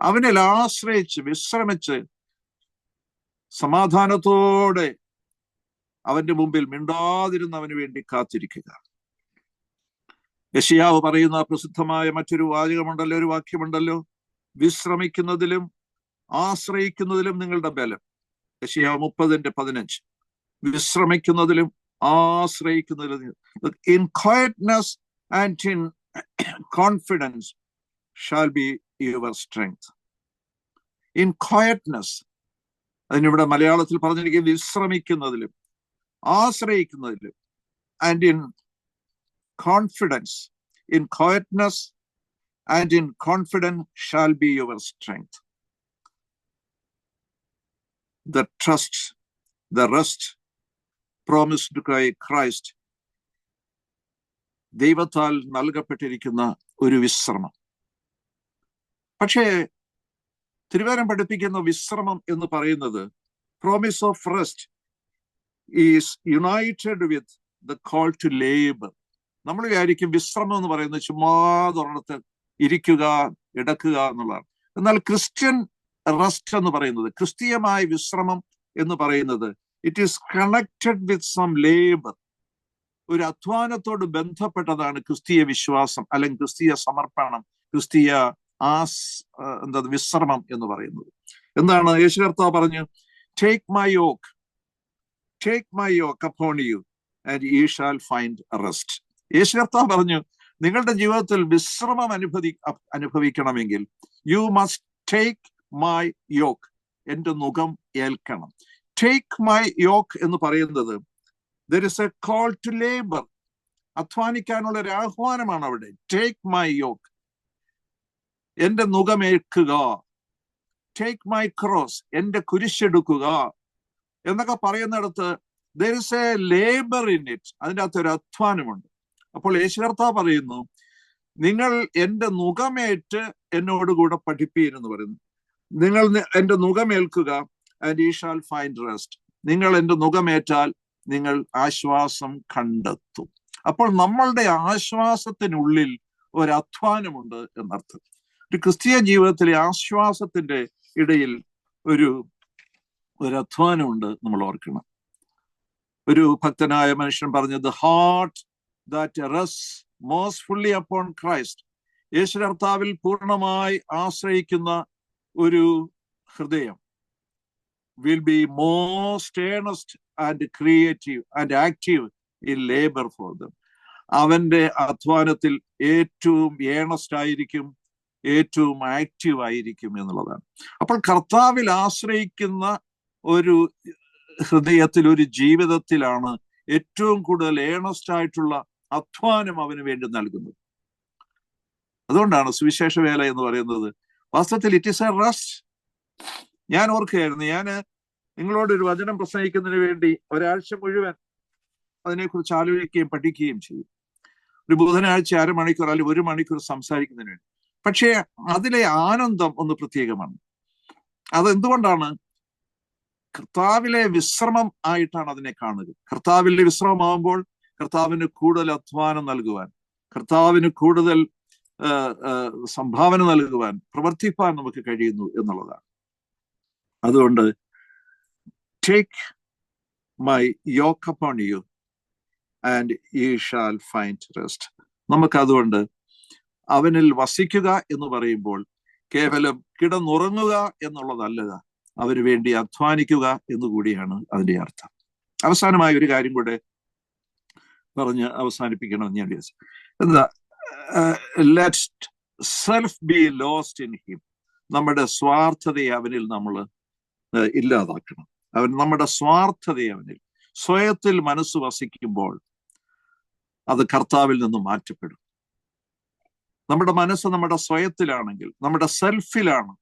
[SPEAKER 3] അവനിൽ ആശ്രയിച്ച് വിശ്രമിച്ച് സമാധാനത്തോടെ അവന്റെ മുമ്പിൽ മിണ്ടാതിരുന്ന് അവന് വേണ്ടി കാത്തിരിക്കുക. യെശയ്യാവ് പറയുന്ന പ്രസിദ്ധമായ മറ്റൊരു വാചകമുണ്ടല്ലോ, ഒരു വാക്യമുണ്ടല്ലോ, വിശ്രമിക്കുന്നതിലും ആശ്രയിക്കുന്നതിലും നിങ്ങളുടെ ബലം. യെശയ്യാവ് 30:15. വിശ്രമിക്കുന്നതിലും ആശ്രയിക്കുന്നതിലും. In quietness and in confidence shall be your strength. In quietness, അതിനിവിടെ മലയാളത്തിൽ പറഞ്ഞിരിക്കുന്നത് വിശ്രമിക്കുന്നതിലും ആശ്രയിക്കുന്നതിലും. And in confidence, in quietness and in confidence shall be your strength. The trust, the rest promised by Christ, ദൈവത്താൽ നൽകപ്പെട്ടിരിക്കുന്ന ഒരു വിശ്രമം. പക്ഷേ തിരുവചനം പഠിപ്പിക്കുന്ന വിശ്രമം എന്ന് പറയുന്നത്, promise of rest is united with the call to labor. നമ്മൾ വിചാരിക്കും വിശ്രമം എന്ന് പറയുന്നത് ചുമ്മാ തുറന്നത്ത് ഇരിക്കുക, കിടക്കുക എന്നുള്ളതാണ്. എന്നാൽ ക്രിസ്ത്യൻ റെസ്റ്റ് എന്ന് പറയുന്നത്, ക്രിസ്തീയമായ വിശ്രമം എന്ന് പറയുന്നത്, it is connected with some labour. ഒരു അധ്വാനത്തോട് ബന്ധപ്പെട്ടതാണ് ക്രിസ്തീയ വിശ്വാസം, അല്ലെങ്കിൽ ക്രിസ്തീയ സമർപ്പണം, ക്രിസ്തീയ വിശ്രമം എന്ന് പറയുന്നത്. എന്താണ് യേശു കർത്താവ് പറഞ്ഞു? Take my yoke upon you and ye shall find rest. യേശു കർത്താവ് പറഞ്ഞു, നിങ്ങളുടെ ജീവിതത്തിൽ വിശ്രമം അനുഭവിക്കണമെങ്കിൽ you must take my yoke, എന്റെ നുകം ഏൽക്കണം. ടേക്ക് മൈ യോക്ക് എന്ന് പറയുന്നത് there is a call to labor. അധ്വാനിക്കാനുള്ള ഒരു ആഹ്വാനമാണ് അവിടെ. ടേക്ക് മൈ യോക്ക്, എന്റെ നുകമേൽക്കുക. ടേക്ക് മൈ ക്രോസ്, എന്റെ കുരിശെടുക്കുക എന്നൊക്കെ പറയുന്നിടത്ത് there is a labor in it. അതിൻ്റെ അകത്ത് ഒരു അധ്വാനമുണ്ട്. അപ്പോൾ യേശു കർത്താവ് പറയുന്നു, നിങ്ങൾ എൻ്റെ നുകമേറ്റ് എന്നോടുകൂടെ പഠിപ്പീൻ എന്ന് പറയുന്നു. നിങ്ങൾ എൻ്റെ നുകമേൽക്കുക, and you shall find rest. നിങ്ങൾ എൻ്റെ നുകമേറ്റാൽ നിങ്ങൾ ആശ്വാസം കണ്ടെത്തും. അപ്പോൾ നമ്മളുടെ ആശ്വാസത്തിനുള്ളിൽ ഒരു അധ്വാനമുണ്ട് എന്നർത്ഥം. ഒരു ക്രിസ്തീയ ജീവിതത്തിലെ ആശ്വാസത്തിന്റെ ഇടയിൽ ഒരു അധ്വാനമുണ്ട്, നമ്മൾ ഓർക്കണം. ഒരു ഭക്തനായ മനുഷ്യൻ പറഞ്ഞത്, the heart that rests most fully upon Christ. യേശു കർത്താവിൽ പൂർണ്ണമായി ആശ്രയിക്കുന്ന ഒരു ഹൃദയം will be most earnest and creative and active in labor for them. അവന്റെ അധ്വാനത്തിൽ ഏറ്റവും ഏണസ്റ്റ് ആയിരിക്കും, ഏറ്റവും ആക്റ്റീവ് ആയിരിക്കും എന്നുള്ളതാണ്. അപ്പോൾ കർത്താവിൽ ആശ്രയിക്കുന്ന ഒരു ഹൃദയത്തിൽ, ഒരു ജീവിതത്തിലാണ് ഏറ്റവും കൂടുതൽ ഏണസ്റ്റ് ആയിട്ടുള്ള അധ്വാനം അവന് വേണ്ടി നൽകുന്നത്. അതുകൊണ്ടാണ് സുവിശേഷ വേല എന്ന് പറയുന്നത് വാസ്തവത്തിൽ ഇറ്റ് ഈസ് എ റെസ്റ്റ്. ഞാൻ ഓർക്കുകയായിരുന്നു, ഞാൻ നിങ്ങളോടൊരു വചനം പ്രസംഗിക്കുന്നതിന് വേണ്ടി ഒരാഴ്ച മുഴുവൻ അതിനെക്കുറിച്ച് ആലോചിക്കുകയും പഠിക്കുകയും ചെയ്യും. ഒരു ബുധനാഴ്ച 1/2 മണിക്കൂർ അല്ലെങ്കിൽ 1 മണിക്കൂർ സംസാരിക്കുന്നതിന് വേണ്ടി. പക്ഷേ അതിലെ ആനന്ദം ഒന്ന് പ്രത്യേകമാണ്. അതെന്തുകൊണ്ടാണ്? കർത്താവിലെ വിശ്രമം ആയിട്ടാണ് അതിനെ കാണുക. കർത്താവിലെ വിശ്രമമാകുമ്പോൾ കർത്താവിന് കൂടുതൽ അധ്വാനം നൽകുവാൻ, കർത്താവിന് കൂടുതൽ സംഭാവന നൽകുവാൻ, പ്രവർത്തിപ്പാൻ നമുക്ക് കഴിയുന്നു എന്നുള്ളതാണ്. അതുകൊണ്ട് take my yoke upon you and you shall find rest. നമുക്കതുകൊണ്ട് അവനിൽ വസിക്കുക എന്ന് പറയുമ്പോൾ കേവലം കിടന്നുറങ്ങുക എന്നുള്ളതല്ല, അവന് വേണ്ടി അധ്വാനിക്കുക എന്നുകൂടിയാണ് അതിന്റെ അർത്ഥം. അവസാനമായ ഒരു കാര്യം കൂടെ പറഞ്ഞ് അവസാനിപ്പിക്കണമെന്ന് ഞാൻ വിചാരിച്ചു. എന്താ? Let self B lost in him. നമ്മുടെ സ്വാർത്ഥതയെ അവനിൽ നമ്മൾ ഇല്ലാതാക്കണം. നമ്മുടെ സ്വാർത്ഥതയെ അവനിൽ, സ്വയത്തിൽ മനസ്സ് വസിക്കുമ്പോൾ അത് കർത്താവിൽ നിന്ന് മാറ്റപ്പെടും. നമ്മുടെ മനസ്സ് നമ്മുടെ സ്വയത്തിലാണെങ്കിൽ, നമ്മുടെ സെൽഫിലാണ്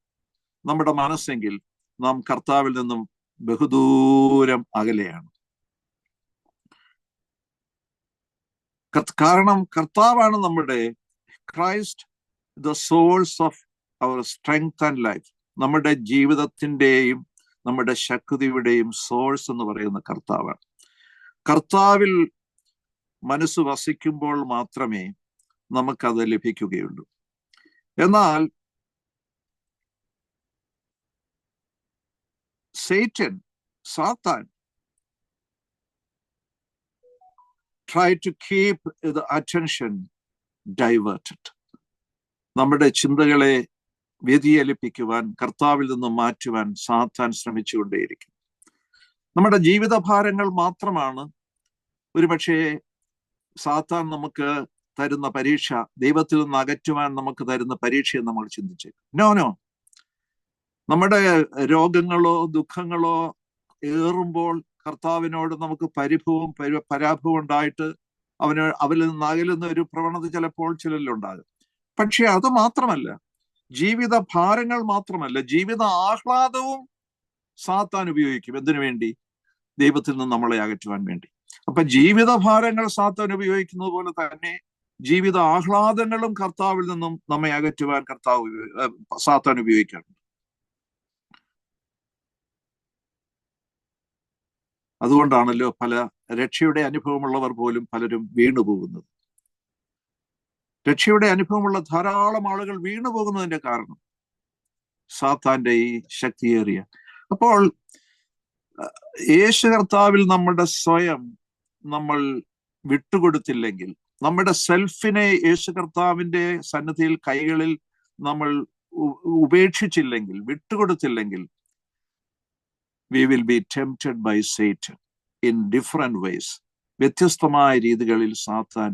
[SPEAKER 3] നമ്മുടെ മനസ്സെങ്കിൽ, നാം കർത്താവിൽ നിന്നും ബഹുദൂരം അകലെയാണ്. കാരണം കർത്താവാണ് നമ്മുടെ Christ, the source of our strength and life. നമ്മുടെ ജീവിതത്തിൻ്റെയും നമ്മുടെ ശക്തിയുടെയും സോഴ്സ് എന്ന് പറയുന്ന കർത്താവാണ്. കർത്താവിൽ മനസ്സ് വസിക്കുമ്പോൾ മാത്രമേ നമുക്കത് ലഭിക്കുകയുള്ളൂ. എന്നാൽ സാത്താൻ try to keep the attention diverted. നമ്മുടെ ചിന്തകളെ വ്യതിചലിപ്പിക്കുവാൻ, കർത്താവിൽ നിന്ന് മാറ്റുവാൻ സാത്താൻ ശ്രമിച്ചുകൊണ്ടേയിരിക്കും. നമ്മുടെ ജീവിതഭാരങ്ങൾ മാത്രമാണ് ഒരുപക്ഷെ സാത്താൻ നമുക്ക് തരുന്ന പരീക്ഷ, ദൈവത്തിൽ നിന്ന് അകറ്റുവാൻ നമുക്ക് തരുന്ന പരീക്ഷയെന്ന് നമ്മൾ ചിന്തിച്ചേക്കും. നോ, നമ്മുടെ രോഗങ്ങളോ ദുഃഖങ്ങളോ ഏറുമ്പോൾ കർത്താവിനോട് നമുക്ക് പരാഭവം ഉണ്ടായിട്ട് അവനിൽ നിന്ന് അകലുന്ന ഒരു പ്രവണത ചിലപ്പോൾ ചിലരിലുണ്ടാകും. പക്ഷെ അത് മാത്രമല്ല, ജീവിത ഭാരങ്ങൾ മാത്രമല്ല, ജീവിത ആഹ്ലാദവും സാത്താൻ ഉപയോഗിക്കും. എന്തിനു വേണ്ടി? ദൈവത്തിൽ നിന്ന് നമ്മളെ അകറ്റുവാൻ വേണ്ടി. അപ്പൊ ജീവിത ഭാരങ്ങൾ സാത്താൻ ഉപയോഗിക്കുന്നത് പോലെ തന്നെ ജീവിത ആഹ്ലാദങ്ങളും കർത്താവിൽ നിന്നും നമ്മെ അകറ്റുവാൻ സാത്താൻ ഉപയോഗിക്കാറുണ്ട്. അതുകൊണ്ടാണല്ലോ പല രക്ഷയുടെ അനുഭവമുള്ളവർ പോലും പലരും വീണുപോകുന്നത്. രക്ഷയുടെ അനുഭവമുള്ള ധാരാളം ആളുകൾ വീണുപോകുന്നതിന്റെ കാരണം സാത്താന്റെ ഈ ശക്തിയേറിയ. അപ്പോൾ യേശു കർത്താവിൽ നമ്മുടെ സ്വയം നമ്മൾ വിട്ടുകൊടുത്തില്ലെങ്കിൽ, നമ്മുടെ സെൽഫിനെ യേശു കർത്താവിന്റെ സന്നിധിയിൽ കൈകളിൽ നമ്മൾ ഉപേക്ഷിച്ചില്ലെങ്കിൽ, വിട്ടുകൊടുത്തില്ലെങ്കിൽ, we will be tempted by Satan in different ways. വ്യത്യസ്തമായ രീതികളിൽ സാത്താൻ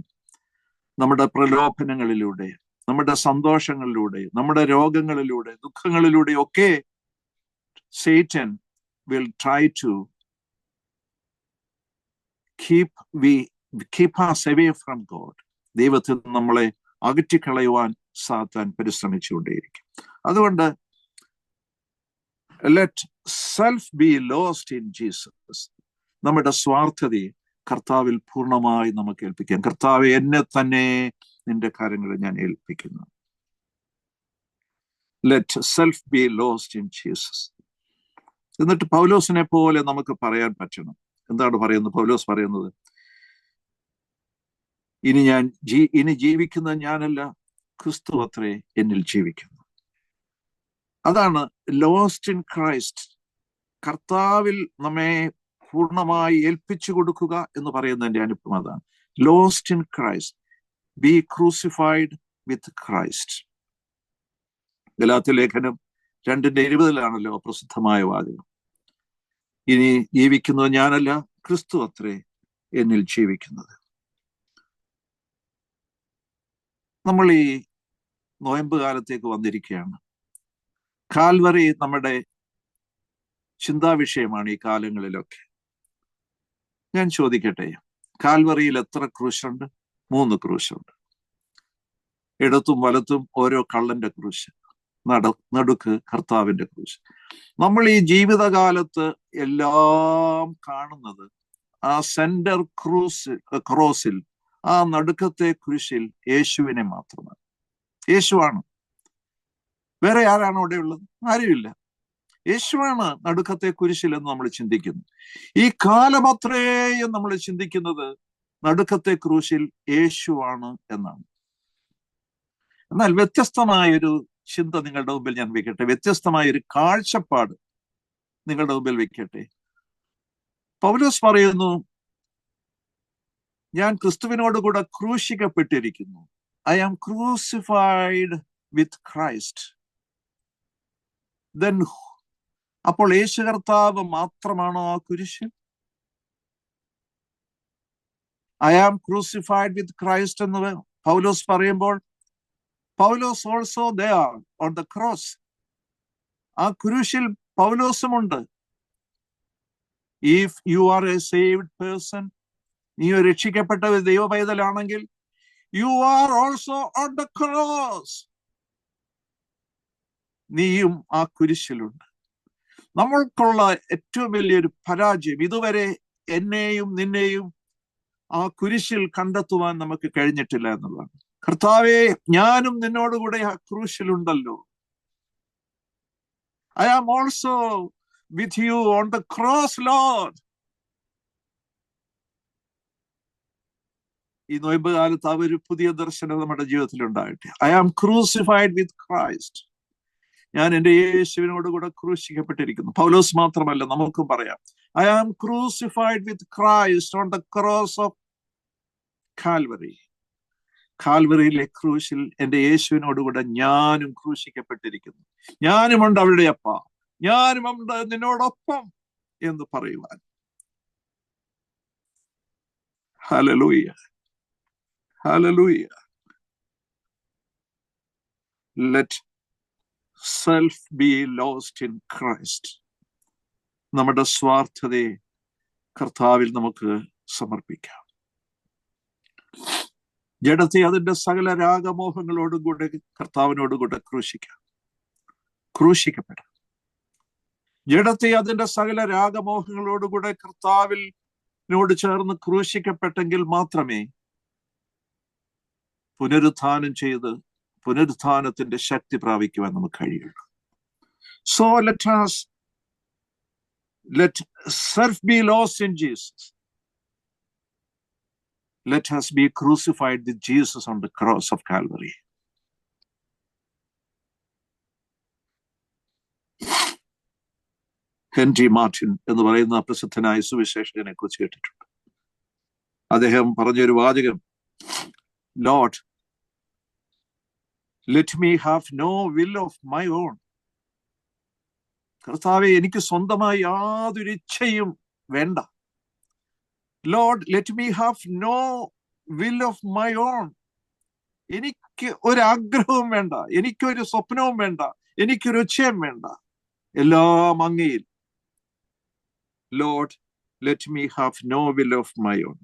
[SPEAKER 3] നമ്മുടെ പ്രലോഭനങ്ങളിലൂടെ, നമ്മുടെ സന്തോഷങ്ങളിലൂടെ, നമ്മുടെ രോഗങ്ങളിലൂടെ, ദുഃഖങ്ങളിലൂടെ ഒക്കെ Satan will try to keep us away from God. ദൈവത്തിൽ നമ്മളെ അകറ്റിക്കളയുവാൻ സാത്താൻ പരിശ്രമിച്ചുകൊണ്ടേയിരിക്കും. അതുകൊണ്ട് let self be lost in Jesus. നമ്മുടെ സ്വാർത്ഥതയെ കർത്താവിൽ പൂർണ്ണമായി നമുക്ക് ഏൽപ്പിക്കാം. കർത്താവെ, എന്നെ തന്നെ നിന്റെ കാര്യങ്ങളിൽ ഞാൻ ഏൽപ്പിക്കുന്നു. Let self B lost in Jesus. എന്നിട്ട് പൗലോസിനെ പോലെ നമുക്ക് പറയാൻ പറ്റണം. എന്താണ് പറയുന്നത്? പൗലോസ് പറയുന്നത്, ഇനി ജീവിക്കുന്ന ഞാനല്ല, ക്രിസ്തു അത്രേ എന്നിൽ ജീവിക്കുന്നു. അതാണ് ലോസ്റ്റ് ഇൻ ക്രൈസ്റ്റ്. കർത്താവിൽ നമ്മെ പൂർണ്ണമായി ഏൽപ്പിച്ചു കൊടുക്കുക എന്ന് പറയുന്നതിന്റെ അനുഭവം അതാണ്. Lost in Christ, B crucified with Christ. Galatia ലേഖനം 2:20 പ്രസിദ്ധമായ വാചകം. ഇനി ജീവിക്കുന്നത് ഞാനല്ല, ക്രിസ്തു അത്രേ എന്നിൽ ജീവിക്കുന്നത്. നമ്മൾ ഈ നോയമ്പ് കാലത്തേക്ക് വന്നിരിക്കുകയാണ്. കാൽവറി നമ്മുടെ ചിന്താവിഷയമാണ് ഈ കാലങ്ങളിലൊക്കെ. ഞാൻ ചോദിക്കട്ടെ, കാൽവറിയിൽ എത്ര ക്രൂശുണ്ട്? 3 ക്രൂശുണ്ട്. ഇടത്തും വലത്തും ഓരോ കള്ളന്റെ ക്രൂശ്, നടുക്ക് കർത്താവിന്റെ ക്രൂശ്. നമ്മൾ ഈ ജീവിതകാലത്ത് എല്ലാം കാണുന്നത് ആ സെന്റർ ക്രോസിൽ, ആ നടുക്കത്തെ കുരിശിൽ യേശുവിനെ മാത്രമാണ്. യേശുവാണ്. വേറെ ആരാണ് അവിടെ ഉള്ളത്? ആരുമില്ല. യേശുവാണ് നടുക്കത്തെ കുരിശിൽ എന്ന് നമ്മൾ ചിന്തിക്കുന്നു. ഈ കാലം അത്രയും നമ്മൾ ചിന്തിക്കുന്നത് നടുക്കത്തെ ക്രൂശിൽ യേശുവാണ് എന്നാണ്. എന്നാൽ വ്യത്യസ്തമായൊരു ചിന്ത നിങ്ങളുടെ മുമ്പിൽ ഞാൻ വെക്കട്ടെ, വ്യത്യസ്തമായൊരു കാഴ്ചപ്പാട് നിങ്ങളുടെ മുമ്പിൽ വെക്കട്ടെ. പൗലോസ് പറയുന്നു, ഞാൻ ക്രിസ്തുവിനോട് കൂടെ ക്രൂശിക്കപ്പെട്ടിരിക്കുന്നു. I am crucified with Christ. Then അപ്പോൾ യേശു കർത്താവ് മാത്രമാണോ ആ കുരിശിൽ? I am crucified with Christ എന്ന് പൗലോസ് പറയുമ്പോൾ, പൗലോസ് also there on the cross. ആ കുരിശിൽ പൗലോസുമുണ്ട്. If you are a saved person, നീ ഒരു രക്ഷിക്കപ്പെട്ട ഒരു ദൈവ പൈതലാണെങ്കിൽ, you are also on the cross. നീയും ആ കുരിശിലുണ്ട്. നമ്മൾക്കുള്ള ഏറ്റവും വലിയൊരു പരാജയം ഇതുവരെ എന്നെയും നിന്നെയും ആ കുരിശിൽ കണ്ടെത്തുവാൻ നമുക്ക് കഴിഞ്ഞിട്ടില്ല എന്നുള്ളതാണ്. കർത്താവേ, ഞാനും നിന്നോടുകൂടെ ആ ക്രൂശിലുണ്ടല്ലോ. I am also with you on the cross Lord. ഈ നോയമ്പ് കാലത്ത് ആ ഒരു പുതിയ ദർശനം നമ്മുടെ ജീവിതത്തിൽ ഉണ്ടാകട്ടെ. I am crucified with Christ. ഞാൻ എൻ്റെ യേശുവിനോട് കൂടെ ക്രൂശിക്കപ്പെട്ടിരിക്കുന്നു. പൗലോസ് മാത്രമല്ല, നമുക്കും പറയാം, I am crucified with Christ on the cross of Calvary. കാൽവറിയിലെ ക്രൂശിൽ എൻ്റെ യേശുവിനോട് കൂടെ ഞാനും ക്രൂശിക്കപ്പെട്ടിരിക്കുന്നു. ഞാനുമുണ്ട് അവരുടെ അപ്പ, ഞാനുമുണ്ട് നിന്നോടൊപ്പം എന്ന് പറയുവാൻ. Hallelujah, hallelujah. Let self B lost in Christ. നമ്മുടെ സ്വാർത്ഥതയെ കർത്താവിൽ നമുക്ക് സമർപ്പിക്കാം. ജഡത്തെ അതിന്റെ സകല രാഗമോഹങ്ങളോടും കൂടെ കർത്താവിനോടും കൂടെ ക്രൂശിക്കപ്പെടാം. ജഡത്തെ അതിന്റെ സകല രാഗമോഹങ്ങളോടുകൂടെ കർത്താവിനോട് ചേർന്ന് ക്രൂശിക്കപ്പെട്ടെങ്കിൽ മാത്രമേ പുനരുത്ഥാനം ചെയ്ത് പുനരുത്ഥാനത്തിന്റെ ശക്തി പ്രാപിക്കുവാൻ നമുക്ക് കഴിയുള്ളൂ. So let self be lost in Jesus. Let us be crucified with Jesus on the cross of Calvary. Henry Martin എന്ന് പറയുന്ന പ്രസിദ്ധനായ സുവിശേഷകനെ കുറിച്ച് കേട്ടിട്ടുണ്ട്. അദ്ദേഹം പറഞ്ഞൊരു വാചകം, Lord, let me have no will of my own. കർത്താവെ, എനിക്ക് സ്വന്തമായി യാതൊരു ഇച്ഛയും വേണ്ട. Lord, let me have no will of my own. എനിക്ക് ഒരു ആഗ്രഹവും വേണ്ട, എനിക്കൊരു സ്വപ്നവും വേണ്ട, എനിക്കൊരു ഇച്ഛയും വേണ്ട, എല്ലാം അങ്ങയിൽ. Lord, let me have no will of my own.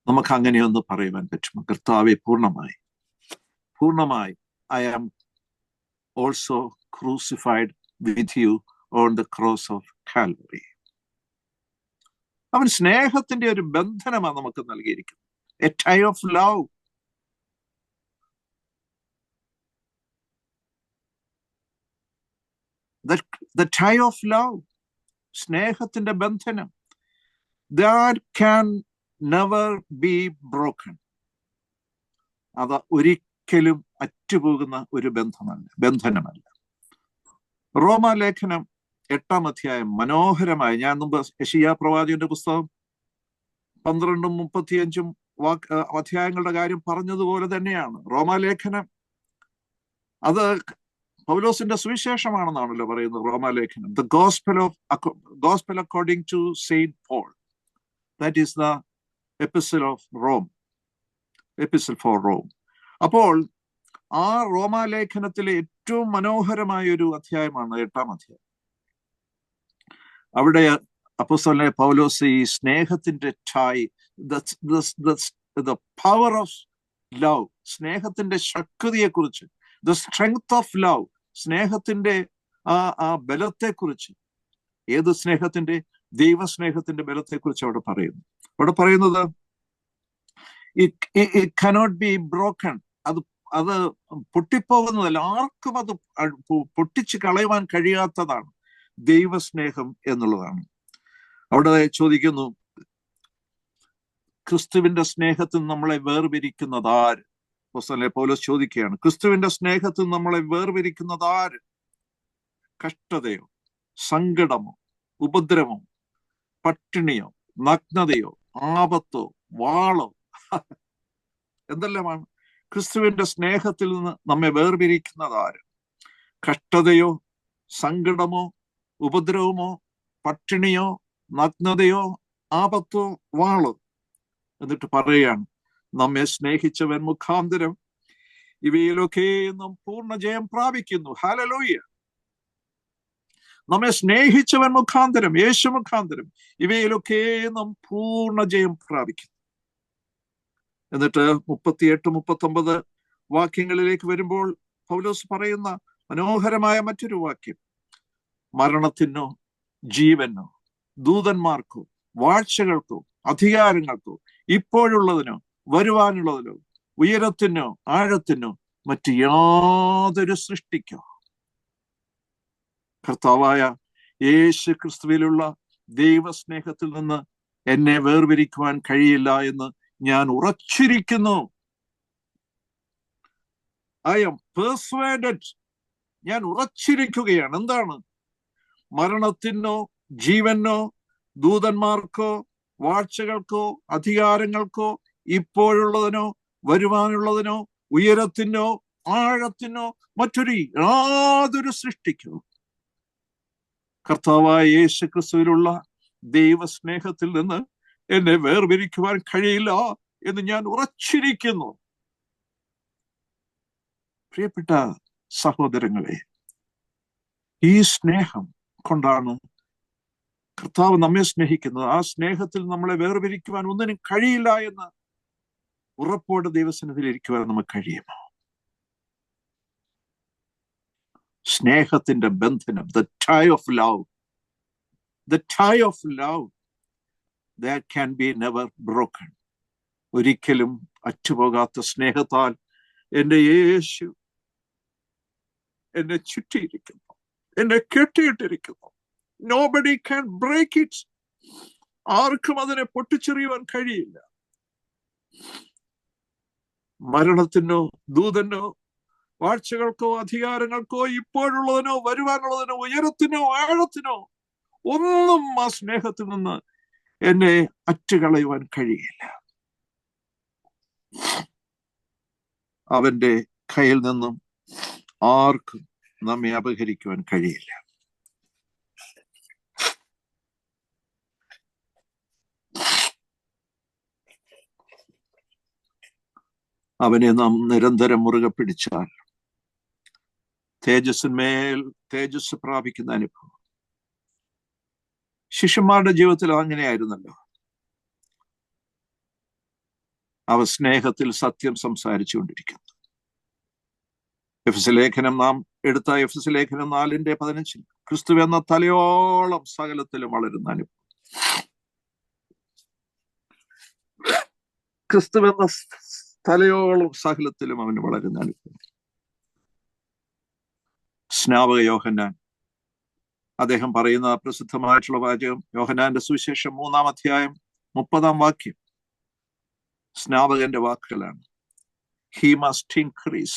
[SPEAKER 3] നമുക്ക് അങ്ങനെയൊന്ന് പറയുവാൻ പറ്റുമോ? കർത്താവെ, പൂർണ്ണമായി I am also crucified with you on the cross of Calvary. അവൻ സ്നേഹത്തിന്റെ ഒരു ബന്ധനമാണ് നമുക്ക് നൽകിയിരിക്കുന്നത്. A tie of love. The tie of love. സ്നേഹത്തിന്റെ ബന്ധനം. That can never be broken. അത് ഒരിക്കലും അറ്റുപോകുന്ന ഒരു ബന്ധനമല്ല. റോമാലേഖനം 8-ാം അധ്യായം മനോഹരമായി, ഞാൻ മുമ്പ് യെശയ്യാ പ്രവാചകന്റെ പുസ്തകം 12-ഉം 35-ഉം അധ്യായങ്ങളുടെ കാര്യം പറഞ്ഞതുപോലെ തന്നെയാണ് റോമാലേഖനം. അത് പൗലോസിന്റെ സുവിശേഷമാണെന്നാണല്ലോ പറയുന്നത് റോമാലേഖനം. The gospel according to Saint Paul. That is the epistle of Rome. Epistle for Rome. അപ്പോൾ ആ റോമാലേഖനത്തിലെ ഏറ്റവും മനോഹരമായ ഒരു അധ്യായമാണ് 8-ാം അധ്യായം. അവിടെ അപ്പോസ്തലനായ പൗലോസ് ഈ സ്നേഹത്തിന്റെ the power of love, സ്നേഹത്തിന്റെ ശക്തിയെക്കുറിച്ച്, the strength of love, സ്നേഹത്തിന്റെ ആ ബലത്തെക്കുറിച്ച്, ഏത് സ്നേഹത്തിന്റെ? ദൈവസ്നേഹത്തിന്റെ ബലത്തെക്കുറിച്ച് അവിടെ പറയുന്നു. അവിടെ പറയുന്നത് it cannot be broken. അത് പൊട്ടിപ്പോകുന്നതല്ല, ആർക്കും അത് പൊട്ടിച്ച് കളയുവാൻ കഴിയാത്തതാണ് ദൈവസ്നേഹം എന്നുള്ളതാണ്. അവിടെ ചോദിക്കുന്നു, ക്രിസ്തുവിന്റെ സ്നേഹത്തിൽ നമ്മളെ വേർപിരിക്കുന്നത് ആര്? അപ്പോസ്തലനായ പൗലോസ് ചോദിക്കുകയാണ്, ക്രിസ്തുവിന്റെ സ്നേഹത്തിൽ നമ്മളെ വേർപിരിക്കുന്നത് ആര്? കഷ്ടതയോ, സങ്കടമോ, ഉപദ്രവമോ, പട്ടിണിയോ, നഗ്നതയോ, ആപത്തോ, വാളോ, എന്തെല്ലാമാണ്? ക്രിസ്തുവിന്റെ സ്നേഹത്തിൽ നിന്ന് നമ്മെ വേർപിരിക്കുന്നത് ആര്? കഷ്ടതയോ, സങ്കടമോ, ഉപദ്രവമോ, പട്ടിണിയോ, നഗ്നതയോ, ആപത്തോ, വാളോ. എന്നിട്ട് പറയുകയാണ്, നമ്മെ സ്നേഹിച്ചവൻ മുഖാന്തരം ഇവയിലൊക്കെ നാം പൂർണ്ണ ജയം പ്രാപിക്കുന്നു. ഹല്ലേലൂയ. നമ്മെ സ്നേഹിച്ചവൻ മുഖാന്തരം, യേശു മുഖാന്തരം ഇവയിലൊക്കെ നാം പൂർണ്ണ ജയം പ്രാപിക്കുന്നു. എന്നിട്ട് 38-39 വാക്യങ്ങളിലേക്ക് വരുമ്പോൾ പൗലോസ് പറയുന്ന മനോഹരമായ മറ്റൊരു വാക്യം, മരണത്തിനോ ജീവനോ ദൂതന്മാർക്കോ വാഴ്ചകൾക്കോ അധികാരങ്ങൾക്കോ ഇപ്പോഴുള്ളതിനോ വരുവാനുള്ളതിനോ ഉയരത്തിനോ ആഴത്തിനോ മറ്റ് യാതൊരു സൃഷ്ടിക്കോ കർത്താവായ യേശു ക്രിസ്തുവിലുള്ള ദൈവസ്നേഹത്തിൽ നിന്ന് എന്നെ വേർപിരിക്കുവാൻ കഴിയില്ല എന്ന് ഞാൻ ഉറച്ചിരിക്കുന്നു. I am persuaded. ഞാൻ ഉറച്ചിരിക്കുകയാണ്. എന്താണ്? മരണത്തിനോ ജീവനോ ദൂതന്മാർക്കോ വാഴ്ചകൾക്കോ അധികാരങ്ങൾക്കോ ഇപ്പോഴുള്ളതിനോ വരുവാനുള്ളതിനോ ഉയരത്തിനോ ആഴത്തിനോ മറ്റൊരു യാതൊരു സൃഷ്ടിക്കോ കർത്താവായ യേശു ക്രിസ്തുവിലുള്ള ദൈവസ്നേഹത്തിൽ നിന്ന് എന്നെ വേർപിരിക്കുവാൻ കഴിയില്ല എന്ന് ഞാൻ ഉറച്ചിരിക്കുന്നു. പ്രിയപ്പെട്ട സഹോദരങ്ങളെ, ഈ സ്നേഹം കൊണ്ടാണ് കർത്താവ് നമ്മെ സ്നേഹിക്കുന്നത്. ആ സ്നേഹത്തിൽ നമ്മളെ വേർപിരിക്കുവാൻ ഒന്നിനും കഴിയില്ല എന്ന് ഉറപ്പോടെ ദൈവസന്നിധിയിൽ ഇരിക്കുവാൻ നമുക്ക് കഴിയുമോ? സ്നേഹത്തിന്റെ ബന്ധനം, the tie of love, the tie of love that can be never broken. ഒരിക്കലും അറ്റുപോകാത്ത സ്നേഹത്താൽ എന്റെ യേശു എന്നെ ചുറ്റിയിരിക്കുന്നു, എന്നെ കെട്ടിയിട്ടിരിക്കുന്നു. Nobody can break it. ആർക്കും അതിനെ പൊട്ടിച്ചെറിയുവാൻ കഴിയില്ല. മരണത്തിനോ ദൂതനോ വാഴ്ചകൾക്കോ അധികാരങ്ങൾക്കോ ഇപ്പോഴുള്ളതിനോ വരുവാനുള്ളതിനോ ഉയരത്തിനോ ആഴത്തിനോ ഒന്നും ആ സ്നേഹത്തിൽ നിന്ന് എന്നെ അറ്റുകളയുവാൻ കഴിയില്ല. അവന്റെ കയ്യിൽ നിന്നും ആർക്കും നമ്മെ അപഹരിക്കുവാൻ കഴിയില്ല. അവനെ നാം നിരന്തരം മുറുകെ പിടിച്ചാൽ തേജസ്സിന്മേൽ തേജസ് പ്രാപിക്കുന്ന അനുഭവം. ശിഷ്യന്മാരുടെ ജീവിതത്തിൽ അങ്ങനെയായിരുന്നല്ലോ. അവർ സ്നേഹത്തിൽ സത്യം സംസാരിച്ചു കൊണ്ടിരിക്കുന്നു. എഫെസ്യ ലേഖനം നാം എടുത്ത എഫെസ്യ ലേഖനം 4:15 ക്രിസ്തു എന്ന തലയോളം സകലത്തിലും വളരുന്ന അനുഭവം. ക്രിസ്തു എന്ന തലയോളം സകലത്തിലും അവന് വളരുന്ന അനുഭവം. സ്നാപക യോഹന്നാൻ അദ്ദേഹം പറയുന്ന പ്രസിദ്ധമായിട്ടുള്ള വാചകം യോഹന്നാന്റെ സുവിശേഷം 3-ാം അധ്യായം 30-ാം വാക്യം സ്നാപകന്റെ വാക്കുകളാണ്. He must increase,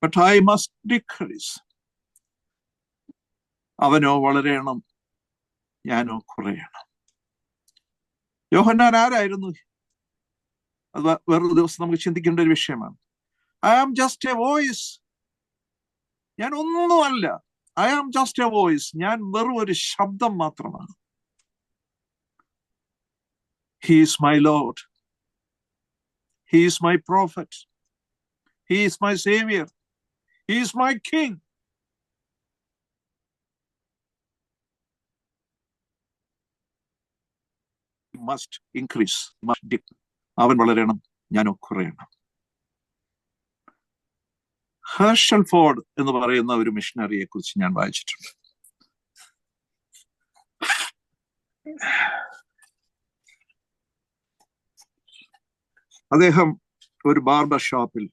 [SPEAKER 3] but I must decrease. അവനോ വളരണം, ഞാനോ കുറയണം. യോഹന്നാൻ ആരായിരുന്നു? അത് വേറൊരു ദിവസം നമുക്ക് ചിന്തിക്കേണ്ട ഒരു വിഷയമാണ്. I am just a voice. ഞാൻ ഒന്നുമല്ല. I am just a voice. ഞാൻ വെറും ഒരു ശബ്ദം മാത്രമാണ്. He is my Lord. He is my prophet. He is my savior. He is my king. He must increase. അവൻ വളരണം, ഞാനോ കുറയണം. ഹെർഷൽ ഫോർഡ് എന്ന് പറയുന്ന ഒരു മിഷണറിയെ കുറിച്ച് ഞാൻ വായിച്ചിട്ടുണ്ട്. അദ്ദേഹം ഒരു ബാർബർ ഷോപ്പിൽ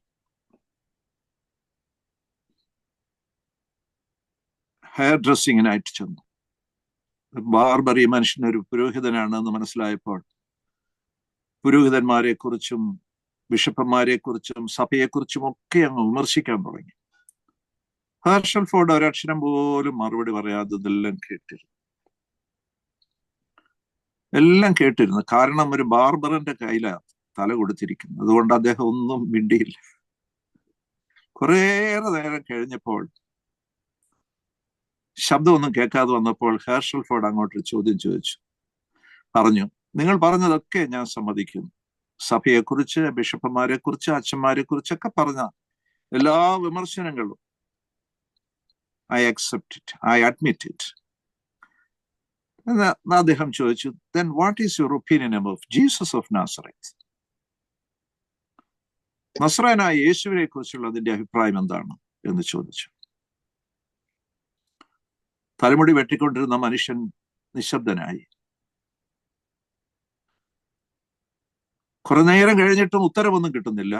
[SPEAKER 3] ഹെയർ ഡ്രസ്സിങ്ങിനായിട്ട് ചെന്നു. ബാർബർ ഈ മനുഷ്യൻ ഒരു പുരോഹിതനാണ് എന്ന് മനസ്സിലായപ്പോൾ പുരോഹിതന്മാരെ കുറിച്ചും ബിഷപ്പന്മാരെ കുറിച്ചും സഭയെക്കുറിച്ചും ഒക്കെ അങ്ങ് വിമർശിക്കാൻ തുടങ്ങി. ഹെർഷൽ ഫോർഡ് ഒരക്ഷരം പോലും മറുപടി പറയാതെ ഇതെല്ലാം കേട്ടിരുന്നു. കാരണം ഒരു ബാർബറിന്റെ കയ്യിലാണ് തല കൊടുത്തിരിക്കുന്നത്. അതുകൊണ്ട് അദ്ദേഹം ഒന്നും മിണ്ടിയില്ല. കുറേയേറെ നേരം കഴിഞ്ഞപ്പോൾ ശബ്ദമൊന്നും കേൾക്കാതെ വന്നപ്പോൾ ഹെർഷൽ ഫോർഡ് അങ്ങോട്ടൊരു ചോദ്യം ചോദിച്ചു. പറഞ്ഞു, നിങ്ങൾ പറഞ്ഞതൊക്കെ ഞാൻ സമ്മതിക്കുന്നു. സഭയെക്കുറിച്ച്, ബിഷപ്പന്മാരെ കുറിച്ച്, അച്ഛന്മാരെ കുറിച്ചൊക്കെ പറഞ്ഞ എല്ലാ വിമർശനങ്ങളും I accept it, I admit it. അദ്ദേഹം ചോദിച്ചു, then what is your opinion about Jesus of Nazareth? നസ്രായനായ യേശുവിനെ കുറിച്ചുള്ള അതിന്റെ അഭിപ്രായം എന്താണ് എന്ന് ചോദിച്ചു. തലമുടി വെട്ടിക്കൊണ്ടിരുന്ന മനുഷ്യൻ നിശബ്ദനായി. കുറെ നേരം കഴിഞ്ഞിട്ടും ഉത്തരവൊന്നും കിട്ടുന്നില്ല.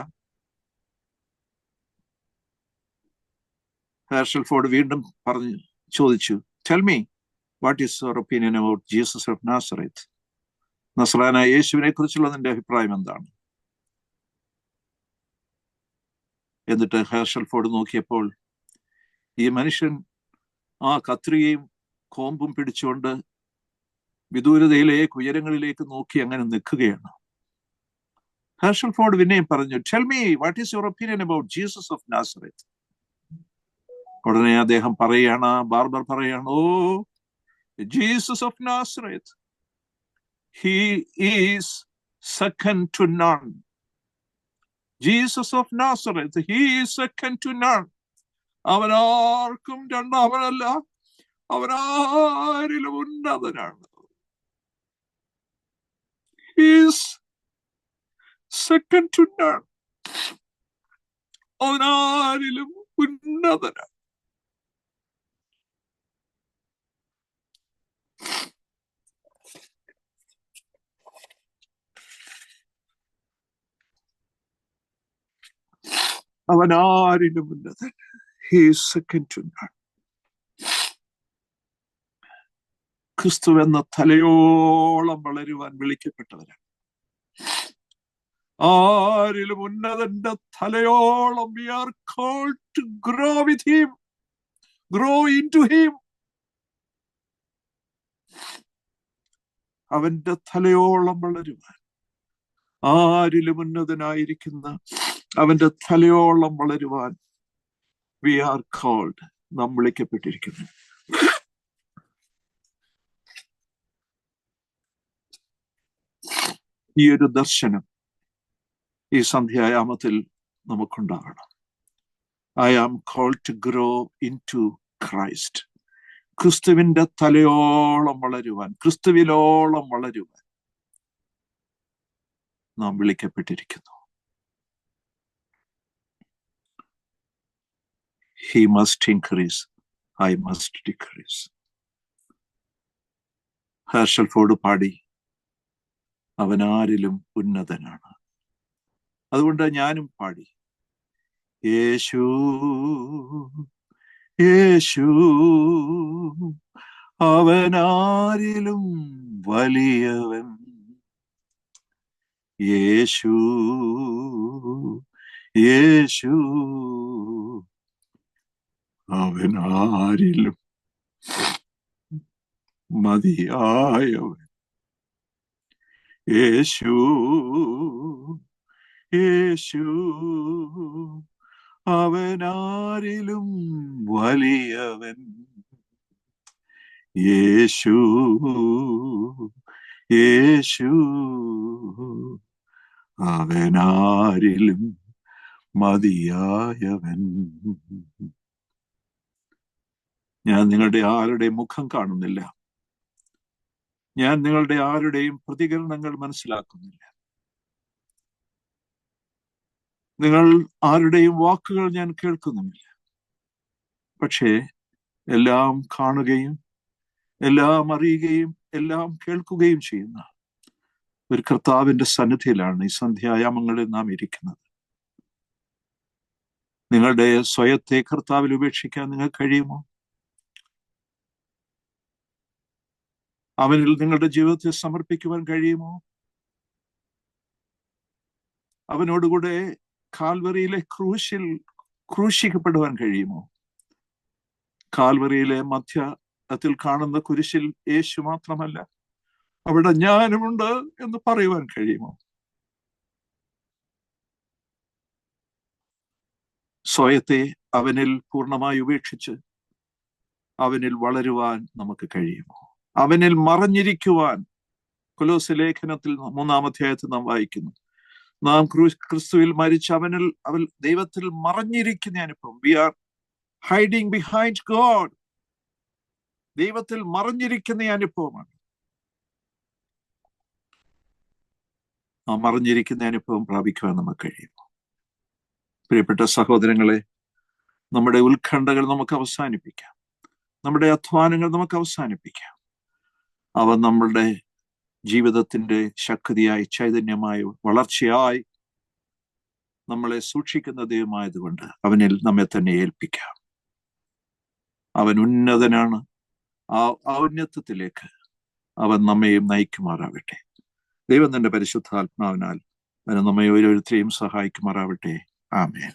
[SPEAKER 3] ഹെർഷൽ ഫോർഡ് വീണ്ടും ചോദിച്ചു, tell me what is your opinion about Jesus of Nazareth? നസ്രായനായ യേശുവിനെ കുറിച്ചുള്ള നിന്റെ അഭിപ്രായം എന്താണ്? എന്നിട്ട് ഹെർഷൽ ഫോർഡ് നോക്കിയപ്പോൾ ഈ മനുഷ്യൻ ആ കത്രികയും കോമ്പും പിടിച്ചുകൊണ്ട് വിദൂരതയിലേക്ക് ഉയരങ്ങളിലേക്ക് നോക്കി അങ്ങനെ നിൽക്കുകയാണ്. ഹെർഷൽ ഫോർഡ് പിന്നെയും പറഞ്ഞു, tell me what is your opinion about Jesus of Nazareth? ഉടനെ അദ്ദേഹം പറയാണ്, ബാർബർ പറയാണ്, O Jesus of Nazareth, he is second to none. Jesus of Nazareth, he is second to none. അവനാർക്കും രണ്ടാമനല്ല, അവനാരിലും ഉന്നതനാണ്. He is second to none. അവനാരിലും ഉന്നതനാണ്. അവനാരിലും ഉന്നതൻ. He is second to none. ക്രിസ്തു എന്ന തലയോളം വളരുവാൻ വിളിക്കപ്പെട്ടവരാണ്. ആരിലും ഉന്നതന്റെ തലയോളം we are called to grow with him, grow into him. അവന്റെ തലയോളം വളരുവാൻ, ആരിലും ഉന്നതനായിരിക്കുന്ന അവന്റെ തലയോളം വളരുവാൻ we are called, നാം വിളിക്കപ്പെട്ടിരിക്കുന്നു. ഈ ഒരു ദർശനം ഈ സന്ധ്യായാമത്തിൽ നമുക്കുണ്ടാകണം. I am called to grow into Christ. ക്രിസ്തുവിന്റെ തലയോളം വളരുവാൻ, ക്രിസ്തുവിലോളം വളരുവാൻ നാം വിളിക്കപ്പെട്ടിരിക്കുന്നു. He must increase, I must decrease. Herzl Ford പാടി, അവൻ ആരിലും ഉന്നതനാണ്. അതുകൊണ്ട് ഞാനും പാടി, യേശു യേശു അവനാരിലും വലിയവൻ, യേശു യേശു അവനാരിലും മതിയായവൻ, യേശു യേശു അവനാരിലും വലിയവൻ, യേശു യേശു അവനാരിലും മതിയായവൻ. ഞാൻ നിങ്ങളുടെ ആരുടെയും മുഖം കാണുന്നില്ല, ഞാൻ നിങ്ങളുടെ ആരുടെയും പ്രതികരണങ്ങൾ മനസ്സിലാക്കുന്നില്ല, നിങ്ങൾ ആരുടെയും വാക്കുകൾ ഞാൻ കേൾക്കുന്നുമില്ല. പക്ഷേ എല്ലാം കാണുകയും എല്ലാം അറിയുകയും എല്ലാം കേൾക്കുകയും ചെയ്യുന്ന ഒരു കർത്താവിന്റെ സന്നിധിയിലാണ് ഈ സന്ധ്യായാമങ്ങളിൽ നാം ഇരിക്കുന്നത്. നിങ്ങളുടെ സ്വയത്തെ കർത്താവിൽ ഉപേക്ഷിക്കാൻ നിങ്ങൾക്ക് കഴിയുമോ? അവനിൽ നിങ്ങളുടെ ജീവിതത്തെ സമർപ്പിക്കുവാൻ കഴിയുമോ? അവനോടുകൂടെ കാൽവറിയിലെ ക്രൂശിൽ ക്രൂശിക്കപ്പെടുവാൻ കഴിയുമോ? കാൽവറിയിലെ മധ്യത്തിൽ കാണുന്ന കുരിശിൽ യേശു മാത്രമല്ല, അവിടെ ഞാനുമുണ്ട് എന്ന് പറയുവാൻ കഴിയുമോ? സ്വയത്തെ അവനിൽ പൂർണ്ണമായി ഉപേക്ഷിച്ച് അവനിൽ വളരുവാൻ നമുക്ക് കഴിയുമോ? അവനിൽ മറഞ്ഞിരിക്കുവാൻ കൊലോസ്യ ലേഖനത്തിൽ 3-ാം അധ്യായത്തിൽ നാം വായിക്കുന്നു, നാം ക്രിസ്തുവിൽ മരിച്ച അവൻ ദൈവത്തിൽ മറഞ്ഞിരിക്കുന്ന അനുഭവം. We are hiding behind God. ദൈവത്തിൽ മറഞ്ഞിരിക്കുന്ന അനുഭവമാണ്. ആ മറഞ്ഞിരിക്കുന്ന അനുഭവം പ്രാപിക്കുവാൻ നമുക്ക് കഴിയുമോ? പ്രിയപ്പെട്ട സഹോദരങ്ങളെ, നമ്മുടെ ഉത്കണ്ഠകൾ നമുക്ക് അവസാനിപ്പിക്കാം, നമ്മുടെ അധ്വാനങ്ങൾ നമുക്ക് അവസാനിപ്പിക്കാം. അവ നമ്മളുടെ ജീവിതത്തിന്റെ ശക്തിയായി, ചൈതന്യമായി, വളർച്ചയായി നമ്മളെ സൂക്ഷിക്കുന്ന ദൈവമായതുകൊണ്ട് അവനിൽ നമ്മെ തന്നെ ഏൽപ്പിക്കാം. അവൻ ഉന്നതനാണ്. ആ ഔന്നത്യത്തിലേക്ക് അവൻ നമ്മയും നയിക്കുമാറാവട്ടെ. ദൈവം തന്റെ പരിശുദ്ധാത്മാവിനാൽ അവൻ നമ്മെ ഓരോരുത്തരെയും സഹായിക്കുമാറാവട്ടെ. ആമേൻ.